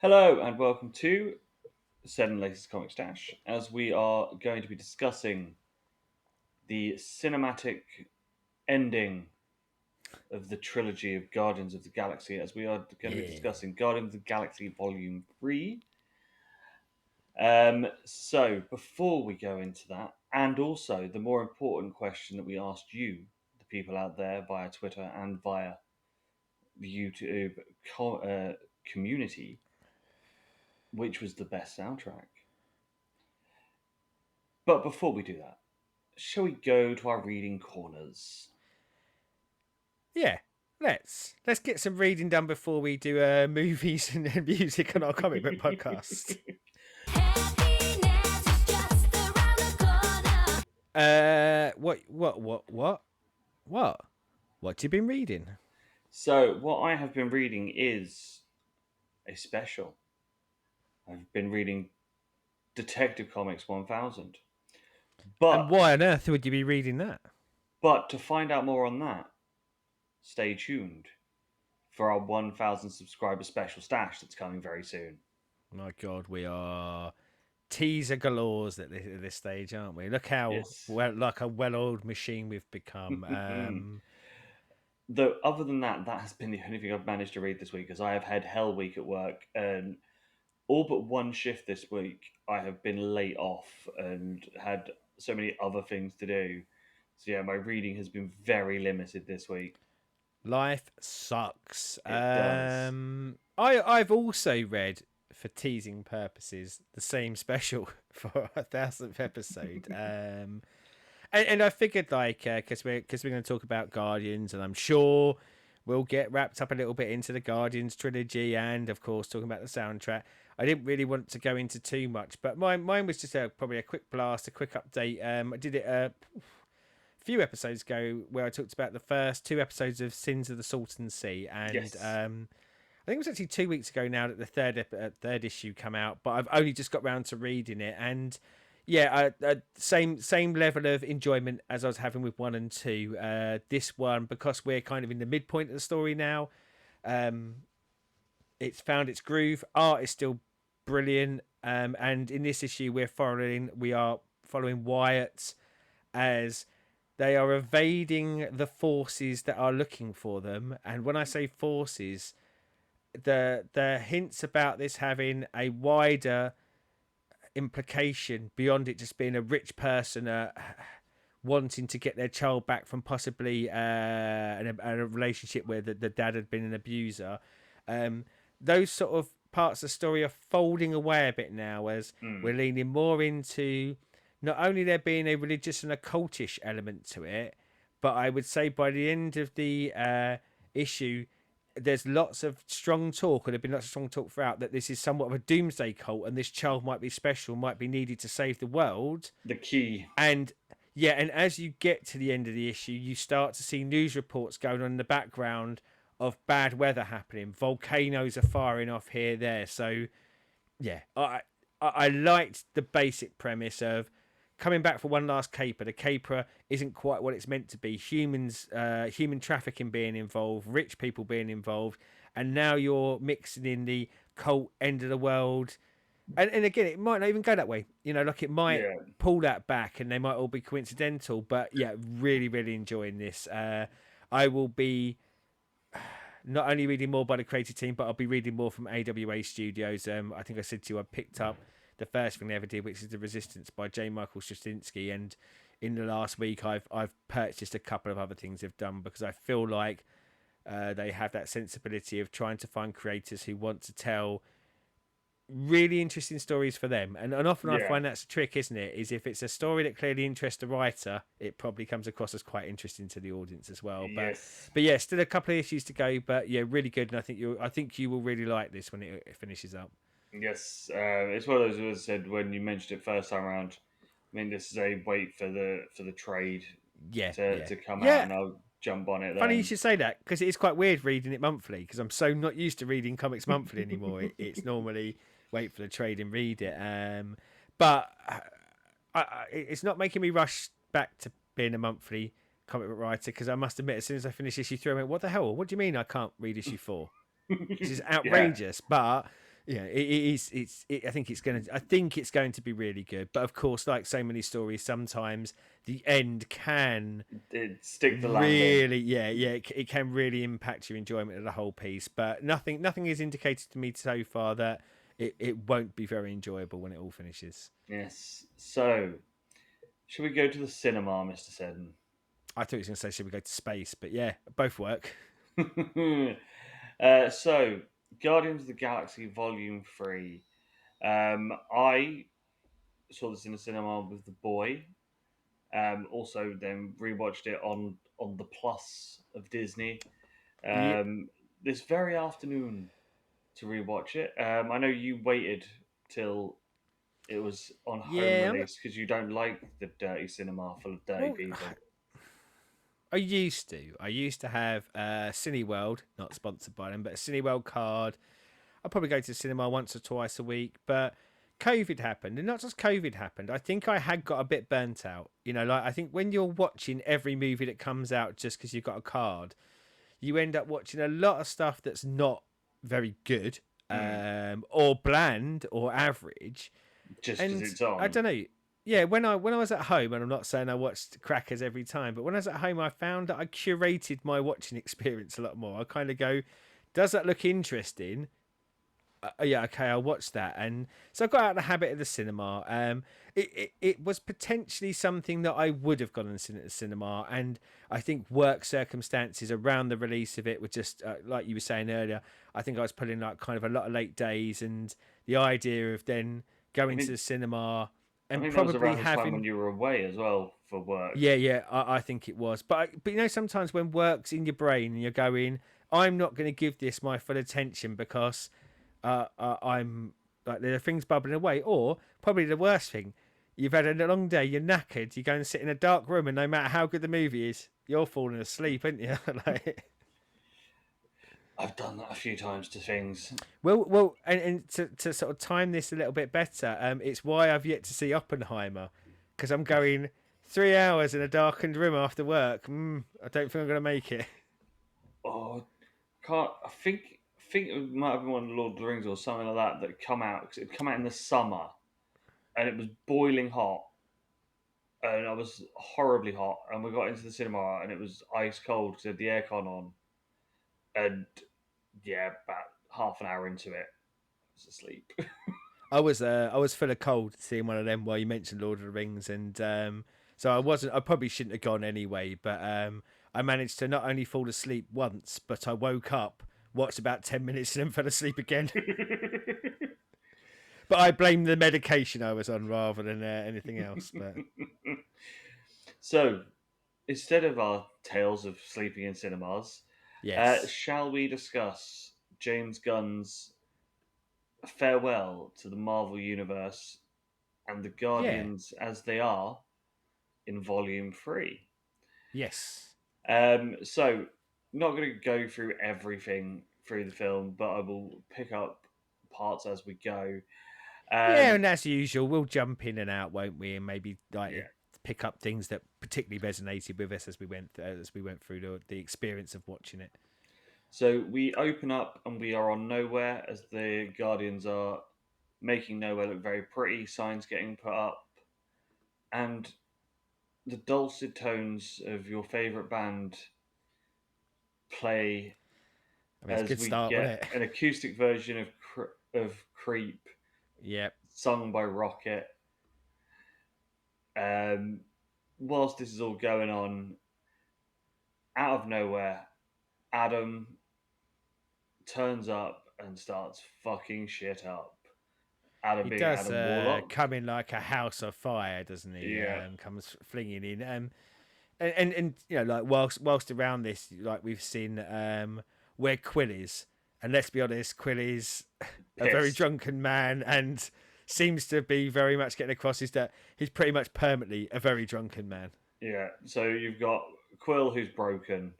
Hello and welcome to Seven Latest Comic Stash, as we are going to be discussing the cinematic ending of the trilogy of Guardians of the Galaxy, as we are going to be Yeah. discussing Guardians of the Galaxy Volume 3. So, before we go into that, and also the more important question that we asked you, the people out there, via Twitter and via the YouTube community, which was the best soundtrack? But before we do that, shall we go to our reading corners? Yeah. Let's get some reading done before we do movies and music on our comic book podcast. Happiness is just around the corner. What? What you been reading? So, what I have been reading is a special. I've been reading Detective Comics 1000. And But why on earth would you be reading that? but to find out more on that, stay tuned for our 1000 subscriber special stash that's coming very soon. My God, we are teaser galores at this stage, aren't we? Look how Yes. well like a well-oiled machine we've become. Though, other than that, that has been the only thing I've managed to read this week, as I have had hell week at work, and all but one shift this week, I have been late off and had so many other things to do. So yeah, my reading has been very limited this week. Life sucks. It does. I've also read, for teasing purposes, the same special for 1000th episode. And I figured like because we're going to talk about Guardians, and I'm sure we'll get wrapped up a little bit into the Guardians trilogy, and of course talking about the soundtrack. I didn't really want to go into too much, but mine was just probably a quick blast, a quick update. I did it few episodes ago where I talked about the first two episodes of Sins of the Salton Sea, and Yes. I think it was actually 2 weeks ago now that the third issue come out, but I've only just got round to reading it, and yeah, same level of enjoyment as I was having with one and two. This one, because we're kind of in the midpoint of the story now, um, it's found its groove. Art is still brilliant, and in this issue we are following Wyatt as they are evading the forces that are looking for them. And when I say forces, the hints about this having a wider implication beyond it just being a rich person wanting to get their child back from possibly a relationship where the dad had been an abuser. Those sort of parts of the story are folding away a bit now as Mm. we're leaning more into not only there being a religious and occultish element to it, but I would say by the end of the issue, there's lots of strong talk, or there've been lots of strong talk throughout, that this is somewhat of a doomsday cult, and this child might be special, might be needed to save the world. The key. And yeah, and as you get to the end of the issue, you start to see news reports going on in the background of bad weather happening. Volcanoes are firing off here, there. So yeah, I liked the basic premise of coming back for one last caper. The caper isn't quite what it's meant to be. Human trafficking being involved, rich people being involved, and now you're mixing in the cult end of the world. And again, it might not even go that way. You know, like it might Yeah. pull that back, and they might all be coincidental. But yeah, really, really enjoying this. I will be not only reading more by the creative team, but I'll be reading more from AWA Studios. I think I said to you, I picked up the first thing they ever did, which is The Resistance by J. Michael Straczynski, and in the last week, I've purchased a couple of other things they've done because I feel like they have that sensibility of trying to find creators who want to tell really interesting stories for them. And often I Yeah. find that's a trick, isn't it? Is if it's a story that clearly interests the writer, it probably comes across as quite interesting to the audience as well. Yes. But yeah, still a couple of issues to go, but yeah, really good. And I think you will really like this when it finishes up. Yes. It's one of those, as I said when you mentioned it first time around. I mean, this is a wait for the trade Yeah, to yeah, come out, yeah. and I'll jump on it Funny you then. should say that because it is quite weird reading it monthly because I'm so not used to reading comics monthly anymore. It's normally wait for the trade and read it. But it's not making me rush back to being a monthly comic book writer because I must admit, as soon as I finish issue 3, I went, "What the hell? What do you mean I can't read issue 4? This is Yeah. outrageous." But Yeah, it is. I think it's going to. I think it's going to be really good. But of course, like so many stories, sometimes the end can It stick the landing. really, it can really impact your enjoyment of the whole piece. But nothing is indicated to me so far that it won't be very enjoyable when it all finishes. Yes. So, should we go to the cinema, Mr. Seddon? I thought he was going to say, should we go to space? But yeah, both work. So, Guardians of the Galaxy Volume 3. I saw this in the cinema with the boy. Also, then rewatched it on the Plus of Disney Yeah, this very afternoon to rewatch it. I know you waited till it was on home yeah. release because you don't like the dirty cinema full of dirty Well, people. I used to. I used to have Cineworld, not sponsored by them, but a Cineworld card. I probably go to the cinema once or twice a week, but COVID happened, and not just COVID happened. I think I had got a bit burnt out. You know, like I think when you're watching every movie that comes out just because you've got a card, you end up watching a lot of stuff that's not very good, or bland or average. Just because And it's on. I don't know. Yeah, when I was at home, and I'm not saying I watched Crackers every time, but when I was at home, I found that I curated my watching experience a lot more. I kind of go, does that look interesting? Yeah, okay, I'll watch that. And so I got out of the habit of the cinema. It was potentially something that I would have gone and seen at the cinema, and I think work circumstances around the release of it were just like you were saying earlier. I think I was putting like kind of a lot of late days, and the idea of then going to think- the cinema I and think that was probably around the time when having. you were away as well for work. Yeah, I think it was. But you know, sometimes when work's in your brain and you're going, I'm not going to give this my full attention because I'm like there are things bubbling away. Or probably the worst thing, you've had a long day, you're knackered, you go and sit in a dark room, and no matter how good the movie is, you're falling asleep, aren't you? Like, I've done that a few times to things. well, and to sort of time this a little bit better, it's why I've yet to see Oppenheimer, because I'm going 3 hours in a darkened room after work. I don't think I'm going to make it. Oh, can't. I think it might have been one of Lord of the Rings or something like that that come out because it come out in the summer, and it was boiling hot, and I was horribly hot, and we got into the cinema and it was ice cold because it had the aircon on, and yeah, about half an hour into it, I was asleep. I was full of cold seeing one of them while you mentioned Lord of the Rings, and so I wasn't. I probably shouldn't have gone anyway, but I managed to not only fall asleep once, but I woke up, watched about 10 minutes, and then fell asleep again. But I blame the medication I was on rather than anything else. But So, instead of our tales of sleeping in cinemas, yes, shall we discuss James Gunn's farewell to the Marvel Universe and the Guardians as they are in Volume 3? yes, So, not going to go through everything through the film, but I will pick up parts as we go. yeah, and as usual, we'll jump in and out, won't we? And maybe like Yeah. pick up things that particularly resonated with us as we went through the experience of watching it. So we open up and we are on Nowhere as the Guardians are making Nowhere look very pretty, signs getting put up, and the dulcet tones of your favourite band play I mean, it's a as good we start, wasn't get it? an acoustic version of Creep Yep. sung by Rocket. Whilst this is all going on, out of nowhere, Adam turns up and starts fucking shit up. Adam He being does Adam Warlock. come in like a house of fire, doesn't he? Yeah. Comes flinging in. And you know, like whilst around this, like we've seen where Quill is, and let's be honest, Quill is a very Pissed. drunken man and seems to be very much getting across is that he's pretty much permanently a very drunken man. Yeah, so you've got Quill who's broken.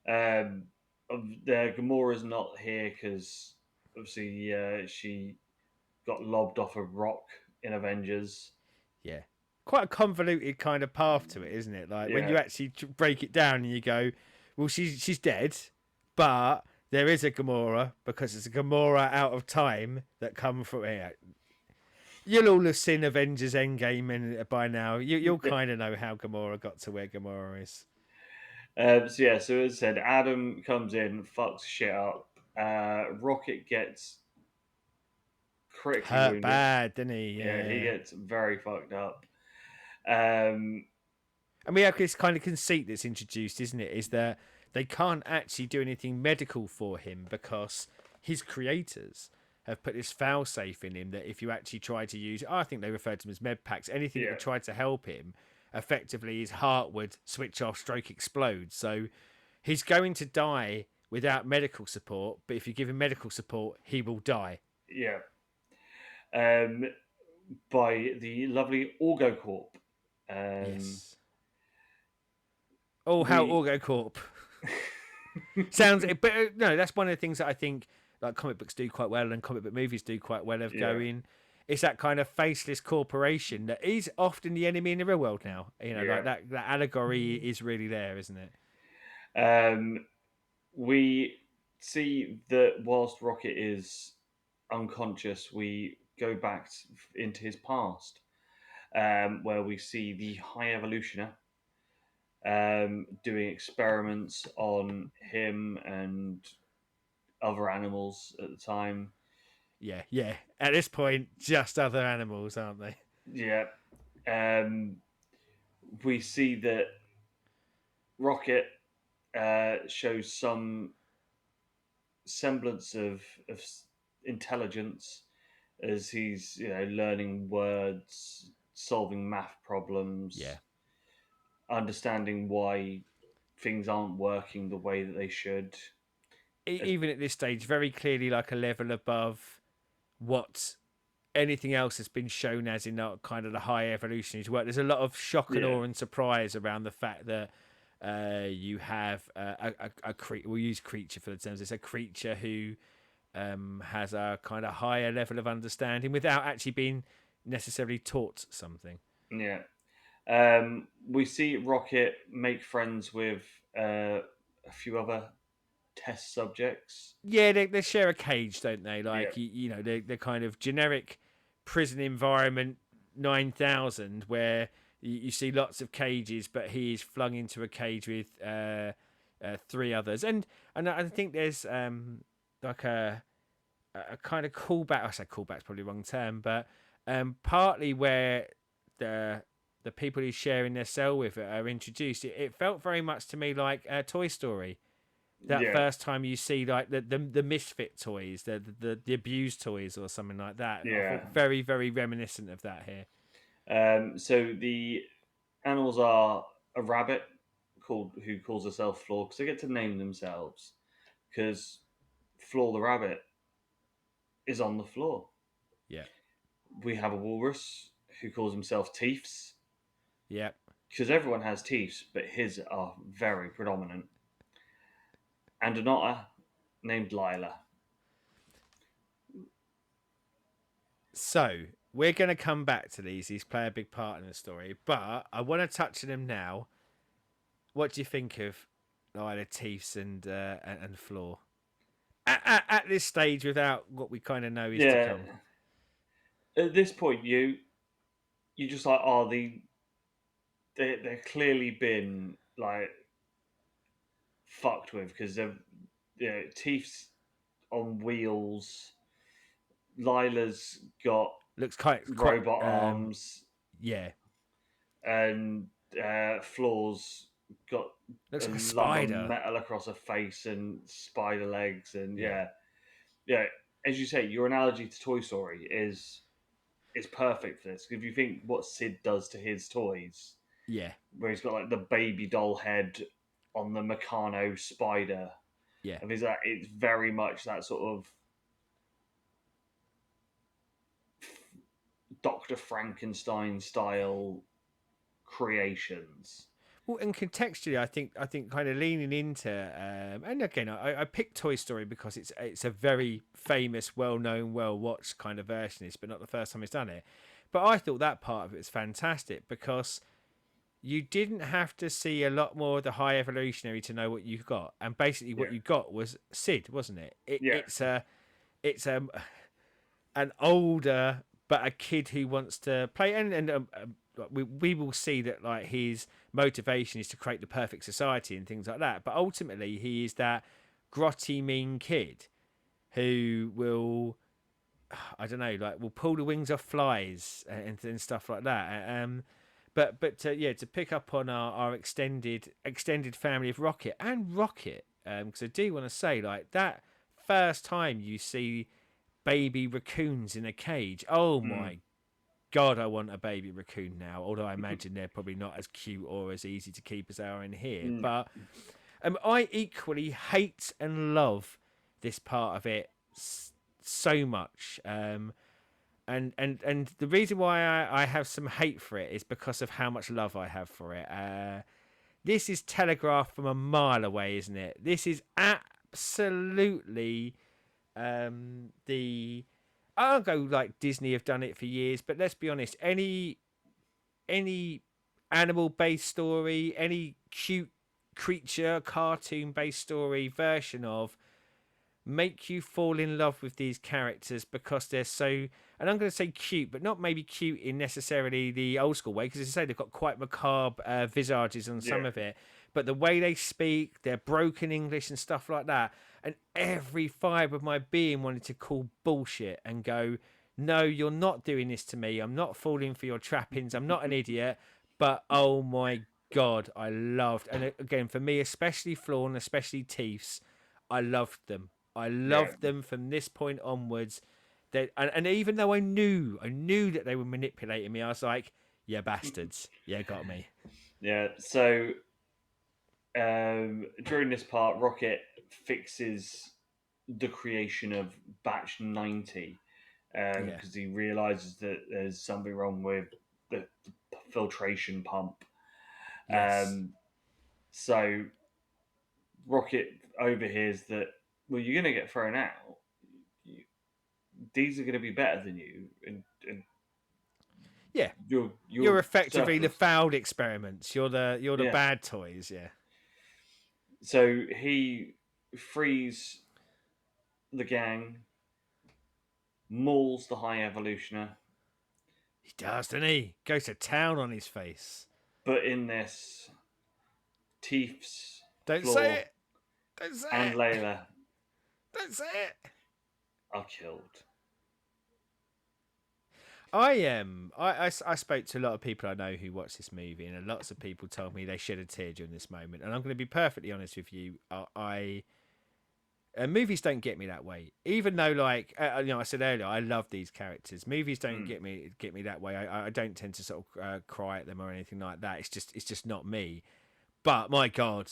Gamora's not here because obviously she got lobbed off a rock in Avengers. Yeah. Quite a convoluted kind of path to it, isn't it? Like when you Yeah. actually break it down and you go, well, she's dead, but there is a Gamora because it's a Gamora out of time that come from here. You'll all have seen Avengers Endgame and by now. You'll kind of know how Gamora got to where Gamora is. So yeah, so as I said, Adam comes in, fucks shit up. Rocket gets critically Hurt wounded. bad, didn't he? Yeah, he Yeah. gets very fucked up. Um, And we have this kind of conceit that's introduced, isn't it? Is that they can't actually do anything medical for him because his creators have put this fail safe in him that if you actually try to use, I think they referred to them as med packs, anything that Yeah. would try to help him, effectively his heart would switch off, stroke explode. So he's going to die without medical support, but if you give him medical support, he will die. yeah. By the lovely Orgocorp. Yes. Oh, how we- Orgocorp. Sounds, but no, that's one of the things that I think like comic books do quite well and comic book movies do quite well of Yeah. going. It's that kind of faceless corporation that is often the enemy in the real world now. You know, Yeah. like that allegory is really there, isn't it? We see that whilst Rocket is unconscious, we go back into his past, where we see the High Evolutioner doing experiments on him and other animals at the time. Yeah, yeah. At this point, just other animals, aren't they? Yeah. We see that Rocket shows some semblance of intelligence as he's learning words, solving math problems, Yeah. understanding why things aren't working the way that they should. Even at this stage, very clearly like a level above what anything else has been shown as in that kind of the high evolutionary work. There's a lot of shock and Yeah. awe and surprise around the fact that you have a creature. We'll use creature for the terms. It's a creature who has a kind of higher level of understanding without actually being necessarily taught something. Yeah. We see Rocket make friends with a few other test subjects. Yeah, they share a cage, don't they? Like Yeah. you know, they're kind of generic prison environment 9000 where you see lots of cages, but he is flung into a cage with three others, and I think there's like a kind of callback. I say callback's probably the wrong term, but partly where the people he's sharing their cell with are introduced. It felt very much to me like Toy Story. That Yeah. first time you see like the misfit toys, the abused toys or something like that. I Yeah. thought very, very reminiscent of that here. So the animals are a rabbit who calls herself Floor because they get to name themselves because Floor the rabbit is on the floor. Yeah. We have a walrus who calls himself Teeths Yeah. because everyone has teeth, but his are very predominant. And an otter named Lila. So we're going to come back to these. These play a big part in the story, but I want to touch on them now. What do you think of Lila, Teefs, and Floor at this stage, without what we kind of know is to Yeah. come? At this point, you just like they're clearly been like fucked with because they've teeth's on wheels. Lila's got Looks quite robot arms, Yeah, and Floor's got looks like a lump of spider. metal across her face and spider legs, and Yeah. yeah. As you say, your analogy to Toy Story is perfect for this. If you think what Sid does to his toys, Yeah, where he's got like the baby doll head on the Meccano spider. Yeah. And it's very much that sort of Dr. Frankenstein style creations. Well, and contextually, I think kind of leaning into, and again, I picked Toy Story because it's a very famous, well-known, well-watched kind of version. But not the first time it's done it. But I thought that part of it was fantastic because you didn't have to see a lot more of the High Evolutionary to know what you got, and basically what Yeah. you got was Sid, wasn't it? Yeah. It's an older but a kid who wants to play, we will see that like his motivation is to create the perfect society and things like that. But ultimately, he is that grotty, mean kid who will, I don't know, like will pull the wings off flies and stuff like that. Yeah, to pick up on our extended family of Rocket and Rocket, because I do want to say like that first time you see baby raccoons in a cage. Oh Mm. my God, I want a baby raccoon now. Although I imagine they're probably not as cute or as easy to keep as they are in here. No. But I equally hate and love this part of it so much. And the reason why I have some hate for it is because of how much love I have for it. This is telegraphed from a mile away, isn't it? This is absolutely the I'll go like Disney have done it for years, but let's be honest, any animal based story, any cute creature cartoon based story version of make you fall in love with these characters because they're so, and I'm going to say cute, but not maybe cute in necessarily the old school way, because as I say, they've got quite macabre visages on some Yeah. of it, but the way they speak, their broken English and stuff like that, and every fibre of my being wanted to call bullshit and go, no, you're not doing this to me. I'm not falling for your trappings. I'm not an idiot. But oh my God, I loved, and again, for me, especially Flawn, especially Teefs, I loved them. I Yeah. loved them from this point onwards. And even though I knew that they were manipulating me, I was like, yeah, bastards. Yeah, got me. Yeah. So during this part, Rocket fixes the creation of Batch 90 Yeah. because he realizes that there's something wrong with the filtration pump. Yes. Um, so Rocket overhears that, well, you're going to get thrown out. You, these are going to be better than you, and Yeah. you're You're effectively the surplus. failed experiments. You're the Yeah. bad toys, yeah. So he frees the gang, mauls the High Evolutioner, He does, doesn't he? Goes to town on his face. but in this, Teefs, Don't say Floor, it. Don't say and it. Layla Don't say it. are killed. I spoke to a lot of people I know who watched this movie, and lots of people told me they shed a tear during this moment. And I'm going to be perfectly honest with you. Movies don't get me that way. Even though, like I said earlier, I love these characters. Movies don't Mm. get me that way. I don't tend to sort of cry at them or anything like that. It's just not me. But my God,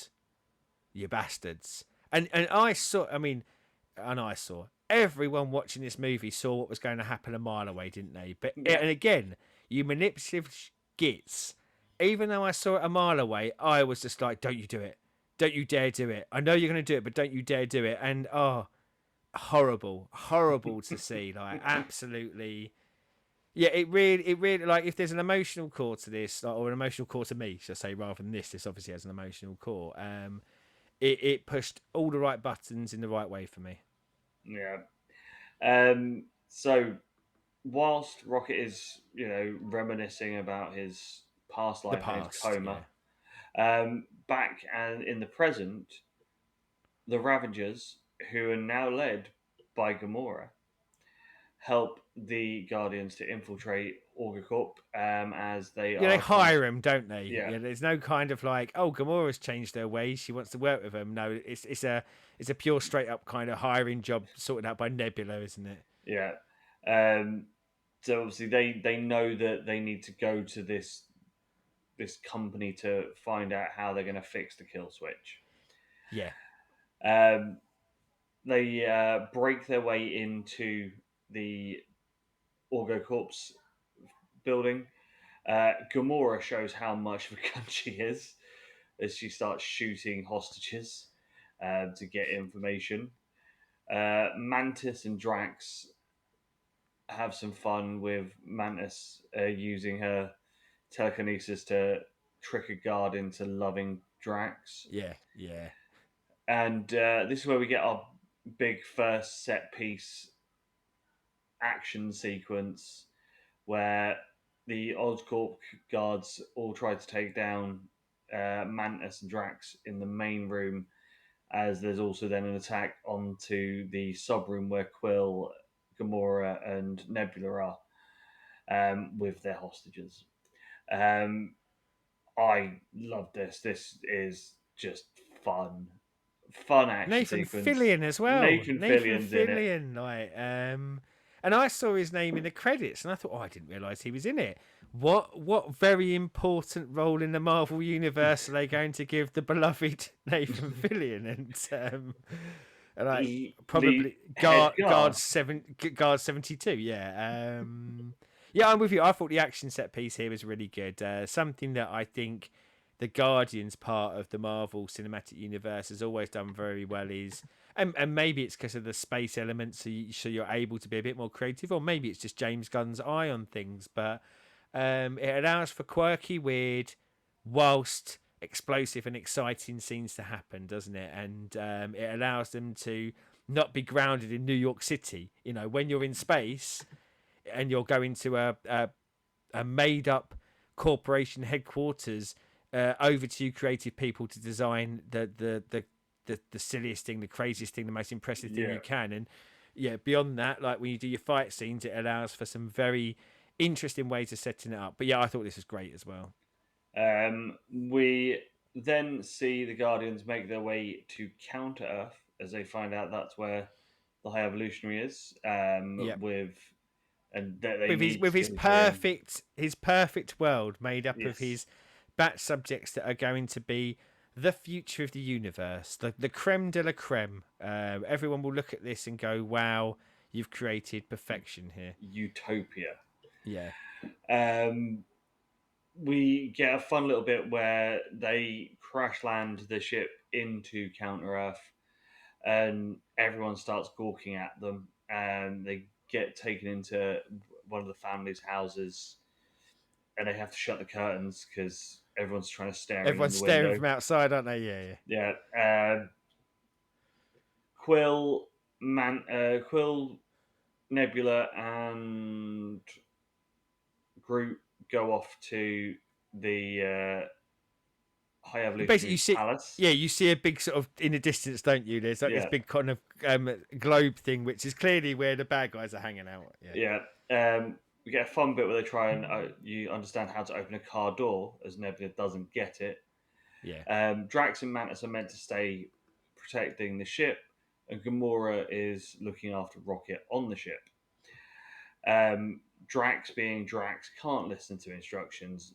you bastards! And I saw. I mean, and I saw everyone watching this movie saw what was going to happen a mile away, didn't they? But Yeah. and again, you manipulative gits. Even though I saw it a mile away, I was just like, "Don't you do it! Don't you dare do it! I know you're going to do it, but don't you dare do it!" And horrible, horrible to see. Like absolutely, yeah. It really like if there's an emotional core to this, like, or an emotional core to me, should I say, rather than this. This obviously has an emotional core. It pushed all the right buttons in the right way for me. Yeah. So whilst Rocket is, reminiscing about his past The life and his past, coma, yeah. back and in the present, the Ravagers, who are now led by Gamora, help the Guardians to infiltrate Orgacorp as they Yeah, they are trying. hire him, don't they? Yeah, Yeah, there's no kind of like, oh, Gamora's changed her ways. She wants to work with him. No, it's a pure straight up kind of hiring job sorted out by Nebula, isn't it? yeah. Um, so obviously they know that they need to go to this company to find out how they're going to fix the kill switch. Yeah, Um, they break their way into the Orgocorp's building. Gamora shows how much of a gun she is as she starts shooting hostages to get information. Mantis and Drax have some fun with Mantis using her telekinesis to trick a guard into loving Drax. Yeah, yeah. And this is where we get our big first set piece action sequence where the Oscorp guards all try to take down Mantis and Drax in the main room, as there's also then an attack onto the sub room where Quill, Gamora, and Nebula are with their hostages. I love this. This is just fun, fun action Nathan sequence. Fillion as well. Nathan Fillion's in it. Fillion, like, and I saw his name in the credits, and I thought, oh, I didn't realise he was in it. What very important role in the Marvel universe are they going to give the beloved Nathan Fillion? And I The probably head guard. Guard 72, yeah. Yeah, I'm with you. I thought the action set piece here was really good. Something that I think the Guardians part of the Marvel Cinematic Universe has always done very well is, and maybe it's because of the space elements, so you're able to be a bit more creative, or maybe it's just James Gunn's eye on things, but it allows for quirky, weird, whilst explosive and exciting scenes to happen, doesn't it? And it allows them to not be grounded in New York City. You know, when you're in space and you're going to a made up corporation headquarters, over to you creative people to design the silliest thing, the craziest thing, the most impressive thing Yeah. you can. And yeah, beyond that, like when you do your fight scenes, it allows for some very interesting ways of setting it up. But yeah, I thought this was great as well. We then see the Guardians make their way to Counter Earth as they find out that's where the High Evolutionary is. Yep. With and that they With his need with to his kill him. perfect world made up of Yes. his batch subjects that are going to be the future of the universe, the creme de la creme. Everyone will look at this and go, "Wow, you've created perfection here." Utopia. Yeah. We get a fun little bit where they crash land the ship into Counter Earth, and everyone starts gawking at them, and they get taken into one of the family's houses, and they have to shut the curtains because everyone's trying to stare in Everyone's the staring window. from outside, aren't they? Yeah, yeah. Yeah. Quill, Nebula, and Groot go off to the High Basically, Evolutionary you see, Palace. yeah, you see a big sort of in the distance, don't you? There's like this Yeah. big kind of globe thing, which is clearly where the bad guys are hanging out. Yeah. Yeah. We get a fun bit where they try and you understand how to open a car door, as Nebula doesn't get it. Yeah. Drax and Mantis are meant to stay protecting the ship, and Gamora is looking after Rocket on the ship. Drax, being Drax, can't listen to instructions,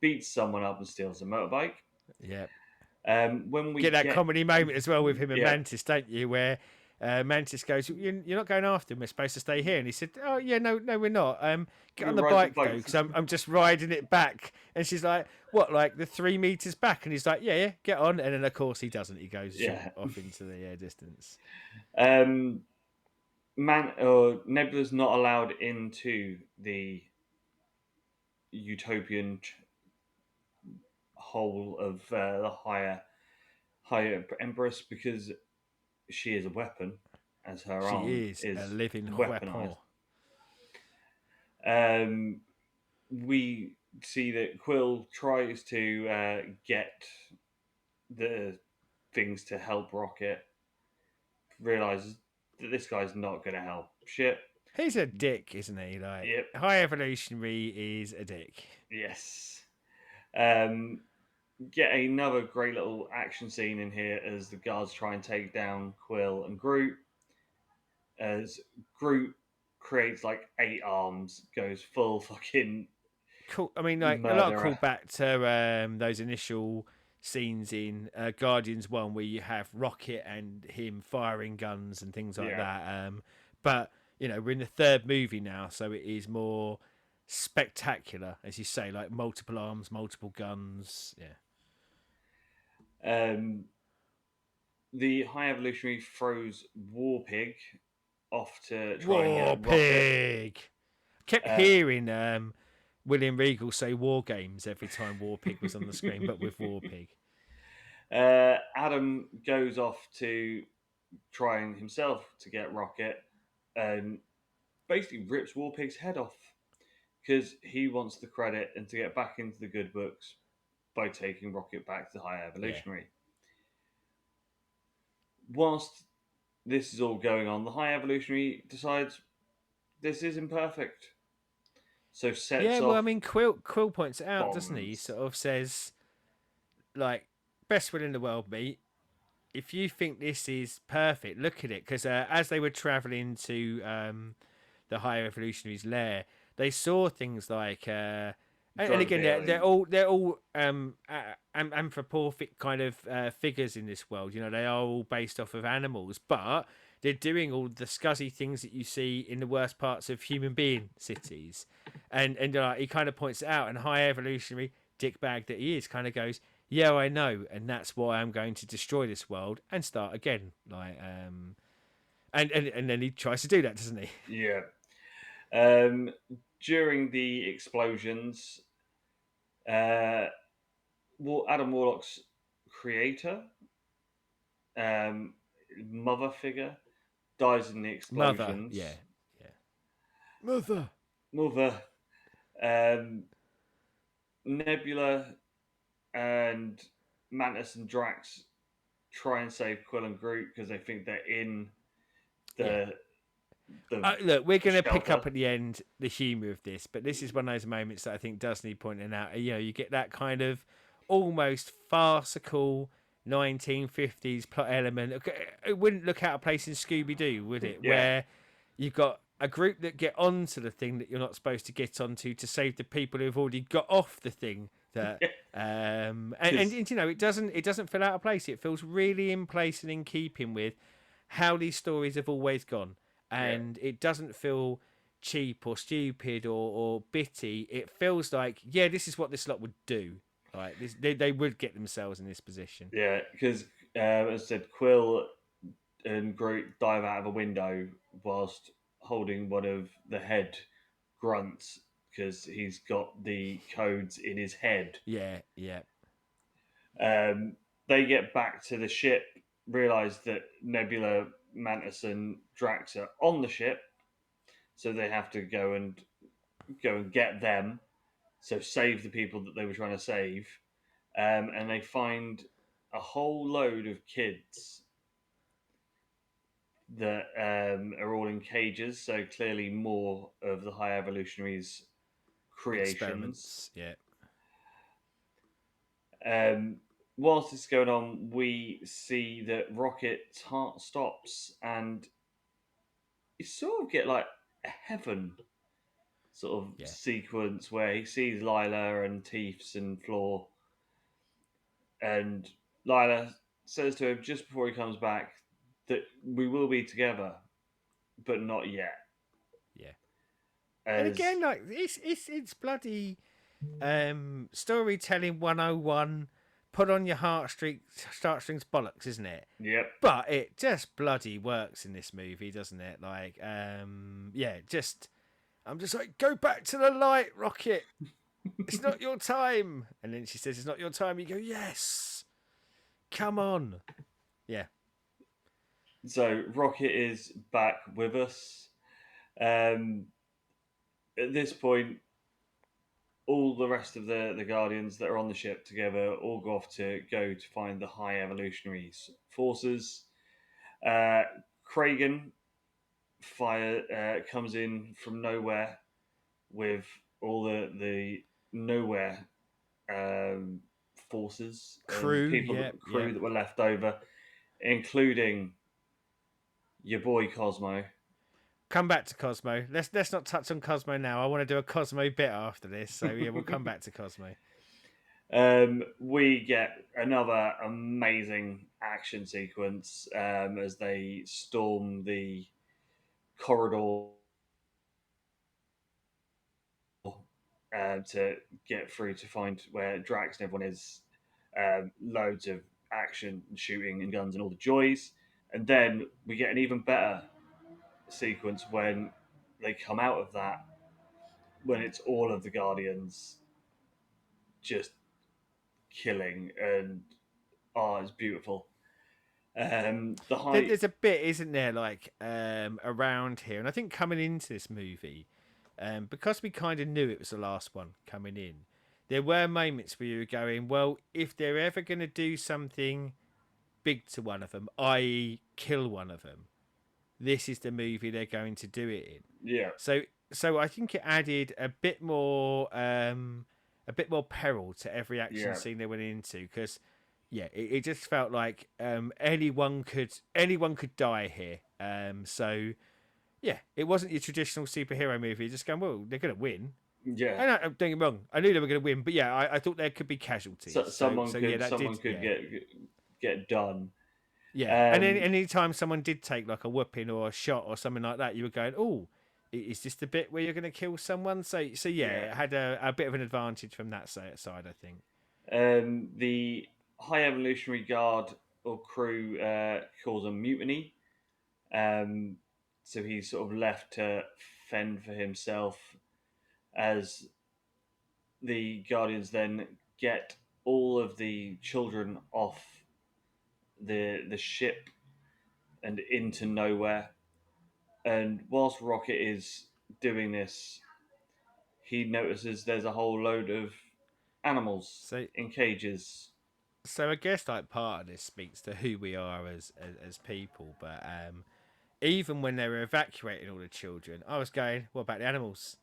beats someone up and steals a motorbike. Yeah. When we Get that comedy moment as well with him and Yeah. Mantis, don't you? Where Mantis goes, You're not going after him. We're supposed to stay here." And he said, "Oh yeah, no, we're not. Get on the Ride bike the bike." though, because I'm just riding it back." And she's like, "What, like the 3 meters back?" And he's like, "Yeah, get on." And then of course he doesn't. He goes Yeah. off into the air distance. Nebula's not allowed into the utopian whole of the higher Empress because she is a weapon, as her arm She is a living weaponized. weapon. We see that Quill tries to get the things to help Rocket, realizes that this guy's not going to help shit. He's a dick, isn't he? Like, Yep. High Evolutionary is a dick. Yes. Get another great little action scene in here as the guards try and take down Quill and Groot. As Groot creates like 8 arms, goes full fucking Cool. I mean, like a lot of murderer. callback to those initial scenes in Guardians 1 where you have Rocket and him firing guns and things like Yeah. that. But you know, we're in the 3rd movie now, so it is more spectacular, as you say, like multiple arms, multiple guns. Yeah. The High Evolutionary throws War Pig off to try and War get Rocket. Pig. Kept hearing William Regal say War Games every time War Pig was on the screen, but with War Pig. Adam goes off to trying himself to get Rocket and basically rips Warpig's head off because he wants the credit and to get back into the good books by taking Rocket back to the High Evolutionary. Whilst this is all going on, the High Evolutionary decides this is imperfect. So sets Yeah, well, I off mean, Quill points it out, doesn't he? He bombs. sort of says, like, best will in the world, mate. If you think this is perfect, look at it. Because as they were traveling to the High Evolutionary's lair, they saw things like, and Drug again, they're all anthropomorphic kind of figures in this world. You know, they are all based off of animals, but they're doing all the scuzzy things that you see in the worst parts of human being cities. And he kind of points it out, and High Evolutionary dickbag that he is kind of goes, yeah, I know, and that's why I'm going to destroy this world and start again. Like, and then he tries to do that, doesn't he? Yeah. During the explosions, Adam Warlock's creator, mother figure, dies in the Mother, explosions. yeah. Mother. Mother. Nebula and Mantis and Drax try and save Quill and Groot because they think they're in the Look, we're going to pick shelter. up at the end the humour of this, but this is one of those moments that I think does need pointing out. You know, you get that kind of almost farcical 1950s plot element. It wouldn't look out of place in Scooby Doo, would it? Yeah. Where you've got a group that get onto the thing that you're not supposed to get onto to save the people who've already got off the thing. That and you know, it doesn't feel out of place. It feels really in place and in keeping with how these stories have always gone, and it doesn't feel cheap or stupid or bitty. It feels like, yeah, this is what this lot would do. Like this, they would get themselves in this position. Yeah, because as I said, Quill and Groot dive out of a window whilst holding one of the head grunts because he's got the codes in his head. Yeah. They get back to the ship, realize that Nebula, Mantis, and Drax are on the ship, so they have to go and get them. So save the people that they were trying to save, and they find a whole load of kids that are all in cages. So clearly, more of the High Evolutionaries' creations. Experiments. Yeah. Whilst this is going on, we see that Rocket's heart stops, and you sort of get like a heaven sort of sequence where he sees Lila and Teefs and Floor, and Lila says to him just before he comes back that we will be together, but not yet. Yeah. As, And again, like it's bloody storytelling 101. Put on your heartstrings bollocks, isn't it? Yep. But it just bloody works in this movie, doesn't it? Like, yeah, just I'm just like, go back to the light, Rocket. It's not your time. And then she says, it's not your time. You go, yes. Come on. Yeah. So Rocket is back with us. At this point, all the rest of the Guardians that are on the ship together all go off to find the High Evolutionaries forces. Kragan comes in from nowhere with all the nowhere forces, Crew, crew that were left over, including your boy Cosmo. Come back to Cosmo. Let's not touch on Cosmo now. I want to do a Cosmo bit after this, so yeah, we'll come back to Cosmo. We get another amazing action sequence as they storm the corridor to get through to find where Drax and everyone is. Loads of action, and shooting, and guns, and all the joys. And then we get an even better sequence when they come out of that when it's all of the Guardians just killing, and it's beautiful. The high, There's a bit, isn't there, like around here, and I think coming into this movie, because we kind of knew it was the last one coming in, there were moments where you were going, well, if they're ever going to do something big to one of them, i.e., kill one of them, this is the movie they're going to do it in. yeah, So I think it added a bit more peril to every action yeah, scene they went into, because yeah, it just felt like anyone could die here. So yeah, it wasn't your traditional superhero movie. You're just going, well, they're gonna win. yeah. And don't get me wrong, I knew they were gonna win, but yeah, I thought there could be casualties. So, someone So could yeah, that someone did, could yeah. get done. Yeah, and then Um, anytime someone did take like a whooping or a shot or something like that, you were going, "Oh, is this the bit where you're going to kill someone?" So yeah, yeah. it had a bit of an advantage from that side, I think. The High Evolutionary Guard or crew calls a mutiny. Um, so he's sort of left to fend for himself as the Guardians then get all of the children off the ship and into nowhere. And whilst Rocket is doing this, he notices there's a whole load of animals So in cages. so I guess like part of this speaks to who we are as people, but even when they were evacuating all the children, I was going, "What about the animals?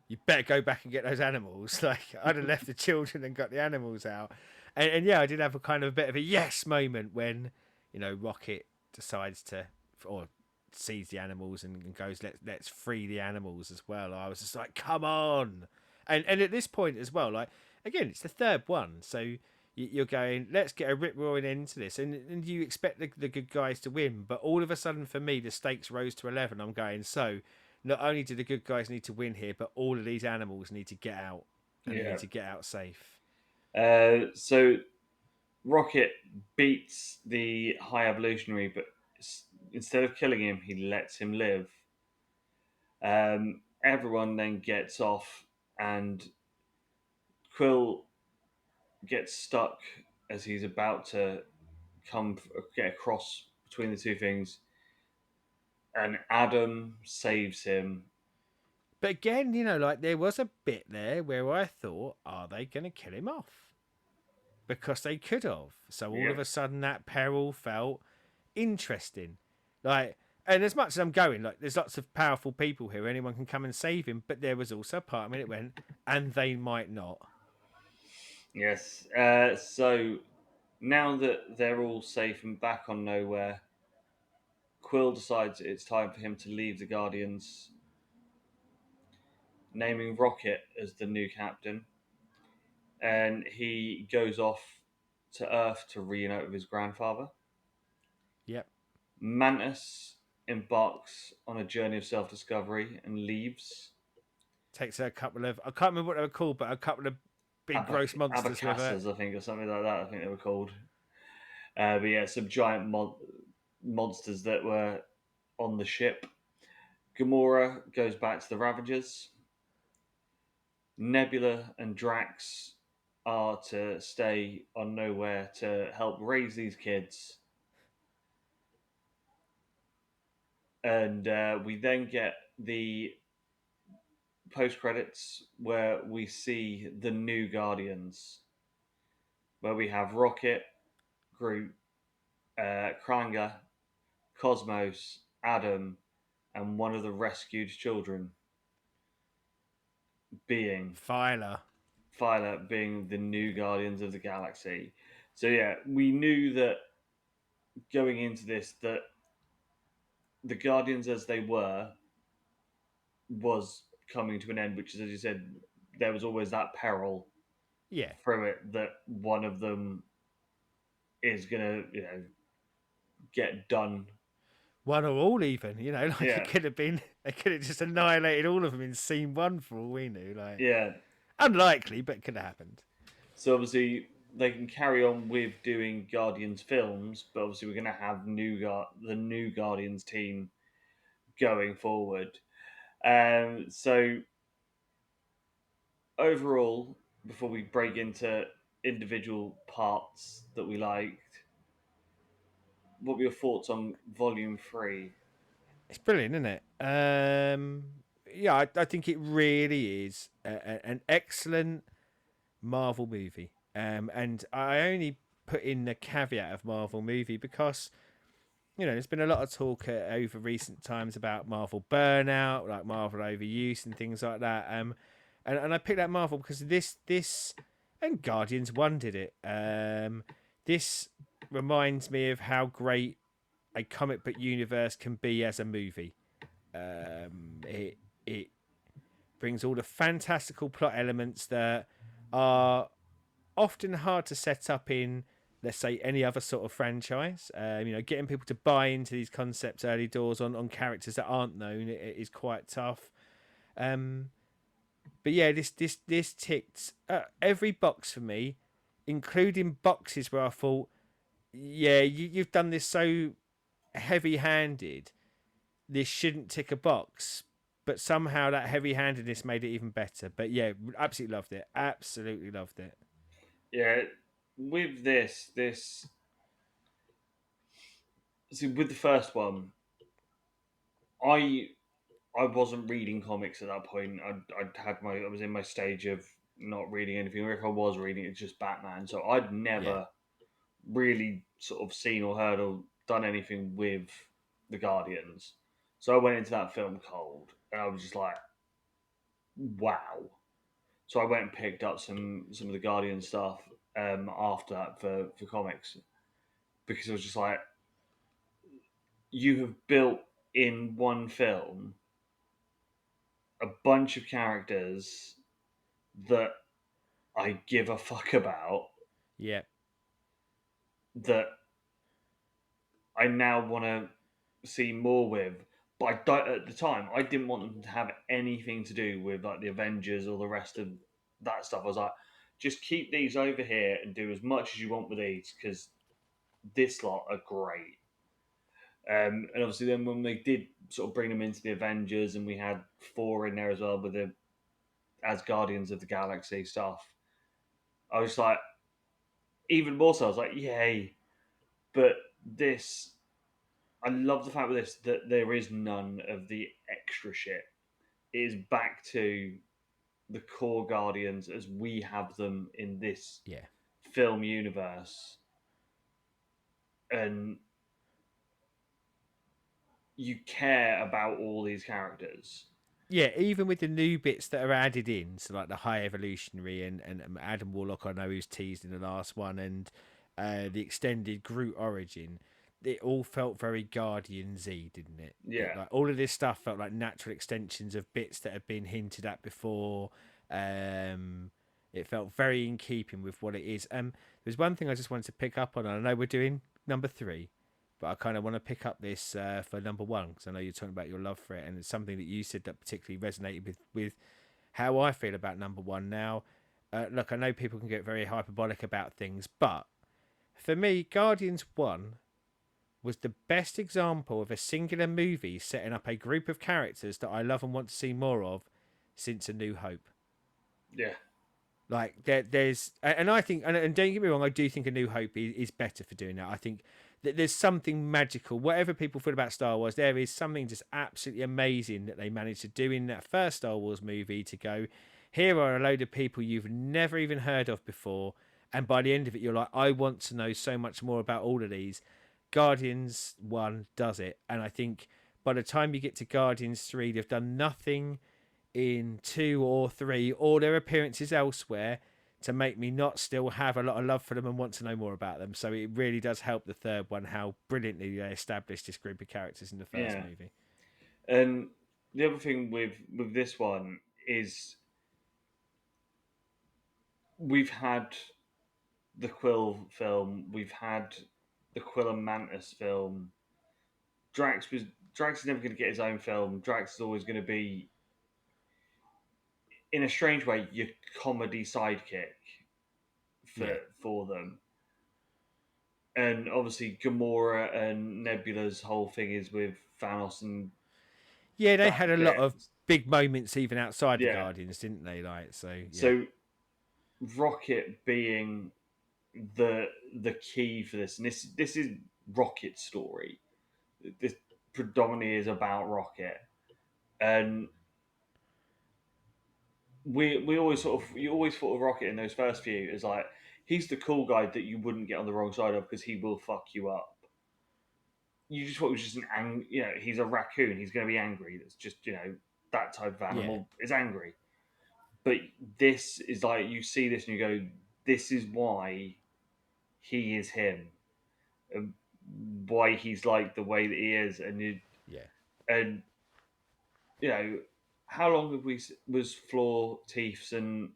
You better go back and get those animals." Like I'd have left the children and got the animals out. And yeah, I did have a kind of a bit of a yes moment when, Rocket decides to, or sees the animals and goes, let's free the animals as well. I was just like, come on. And at this point as well, like again, it's the third one, so you're going, let's get a rip roaring end to this, and you expect the good guys to win, but all of a sudden for me the stakes rose to 11. I'm going, so not only do the good guys need to win here, but all of these animals need to get out, and they Yeah. need to get out safe. So Rocket beats the High Evolutionary, but instead of killing him, he lets him live. Everyone then gets off, and Quill gets stuck as he's about to get across between the two things, and Adam saves him. But again, like there was a bit there where I thought, are they going to kill him off? Because they could have. So all Yeah, of a sudden, that peril felt interesting. Like, and as much as I'm going, like, there's lots of powerful people here. Anyone can come and save him. But there was also a part of me that went, and they might not. yes. So now that they're all safe and back on nowhere, Quill decides it's time for him to leave the Guardians, naming Rocket as the new captain. And he goes off to Earth to reunite with his grandfather. Yep. Mantis embarks on a journey of self discovery and leaves. Takes a couple of, I can't remember what they were called, but a couple of big gross monsters with her. Abacasses, I think, or something like that. I think they were called. But yeah, some giant monsters that were on the ship. Gamora goes back to the Ravagers. Nebula and Drax are to stay on Nowhere to help raise these kids. And we then get the post credits where we see the new Guardians, where we have Rocket, Groot, Kranga, Cosmos, Adam, and one of the rescued children being Filer. being the new Guardians of the Galaxy. So yeah, we knew that going into this that the Guardians as they were was coming to an end, which is, as you said, there was always that peril Yeah. through it that one of them is gonna, get done. One or all, even, like Yeah, it could have been, they could have just annihilated all of them in scene one for all we knew. Like, yeah. unlikely, but it could have happened. So obviously they can carry on with doing Guardians films, but obviously we're gonna have the new Guardians team going forward. So overall, before we break into individual parts that we liked, what were your thoughts on Volume 3? It's brilliant, isn't it? Yeah, I think it really is an excellent Marvel movie. And I only put in the caveat of Marvel movie because there's been a lot of talk over recent times about Marvel burnout, like Marvel overuse and things like that. And I picked out Marvel because this and Guardians 1 did it. This reminds me of how great a comic book universe can be as a movie. It brings all the fantastical plot elements that are often hard to set up in, let's say, any other sort of franchise. Getting people to buy into these concepts early doors on characters that aren't known it is quite tough. But yeah, this ticked every box for me, including boxes where I thought, yeah, you've done this so heavy-handed. This shouldn't tick a box, but somehow that heavy-handedness made it even better. But yeah, absolutely loved it. Absolutely loved it. Yeah, with this, see, with the first one, I I wasn't reading comics at that point. I was in my stage of not reading anything, or if I was reading, it's just Batman. So I'd Yeah, never really sort of seen or heard or done anything with the Guardians. So I went into that film cold, and I was just like, wow. So I went and picked up some of the Guardian stuff after that for comics, because it was just like, you have built in one film a bunch of characters that I give a fuck about, yeah, that I now want to see more with. But I don't, at the time, I didn't want them to have anything to do with like the Avengers or the rest of that stuff. I was like, just keep these over here and do as much as you want with these, because this lot are great. And obviously, then when they did sort of bring them into the Avengers, and we had Thor in there as well with the as Guardians of the Galaxy stuff, I was like, even more so, I was like, yay! But this, I love the fact with this that there is none of the extra shit. It is back to the core Guardians as we have them in this yeah. film universe, and you care about all these characters. Yeah, even with the new bits that are added in, so like the High Evolutionary and Adam Warlock, I know he was teased in the last one, and the extended Groot origin, it all felt very Guardian-y, didn't it? Yeah, Like all of this stuff felt like natural extensions of bits that had been hinted at before. It felt very in keeping with what it is. There's one thing I just wanted to pick up on. I know we're doing number 3, but I kind of want to pick up this for number 1 because I know you're talking about your love for it, and it's something that you said that particularly resonated with how I feel about number 1. Now, look, I know people can get very hyperbolic about things, but for me, Guardians 1 was the best example of a singular movie setting up a group of characters that I love and want to see more of since A New Hope. yeah, Like there's, and I think, and don't get me wrong, I do think A New Hope is better for doing that. I think that there's something magical. Whatever people feel about Star Wars, there is something just absolutely amazing that they managed to do in that first Star Wars movie. To go, here are a load of people you've never even heard of before, and by the end of it, you're like, I want to know so much more about all of these. Guardians 1 does it, and I think by the time you get to Guardians 3, they've done nothing in 2 or 3 or their appearances elsewhere to make me not still have a lot of love for them and want to know more about them. So it really does help the third one how brilliantly they established this group of characters in the first yeah. movie. And the other thing with this one is we've had the Quill film, we've had the Quill and Mantis film. Drax is never going to get his own film. Drax is always going to be, in a strange way, your comedy sidekick for Yeah. for them. And obviously, Gamora and Nebula's whole thing is with Thanos and Yeah, they that had a lot bit. of big moments even outside the Yeah. Guardians, didn't they? Like, so yeah. So Rocket being the key for this, and this is Rocket's story. This predominantly is about Rocket, and we always you always thought of Rocket in those first few as like he's the cool guy that you wouldn't get on the wrong side of because he will fuck you up. You just thought it was just he's a raccoon. He's going to be angry. That's just that type of animal is angry. But this is like you see this and you go, this is why he is him, and why he's like the way that he is, Yeah. and how long have was Floor, Teefs, and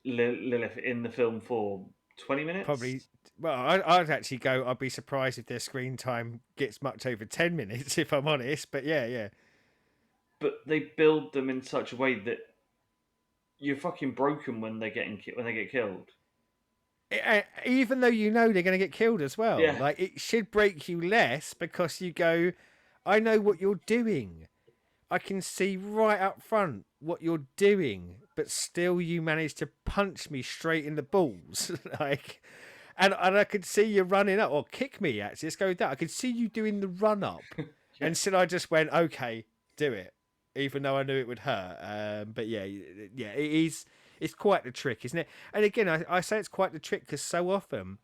Lilith in the film for? 20 minutes? Probably. Well, I'd actually go. I'd be surprised if their screen time gets much over 10 minutes, if I'm honest. But yeah. But they build them in such a way that you're fucking broken when they get killed. Even though you know they're going to get killed as well, Yeah. like it should break you less because you go, I know what you're doing. I can see right up front what you're doing, but still you manage to punch me straight in the balls, like. And I could see you running up, or kick me actually. Let's go with that. I could see you doing the run up, and still I just went, okay, do it, even though I knew it would hurt. But yeah, it is. It's quite the trick, isn't it? And again, I say it's quite the trick because so often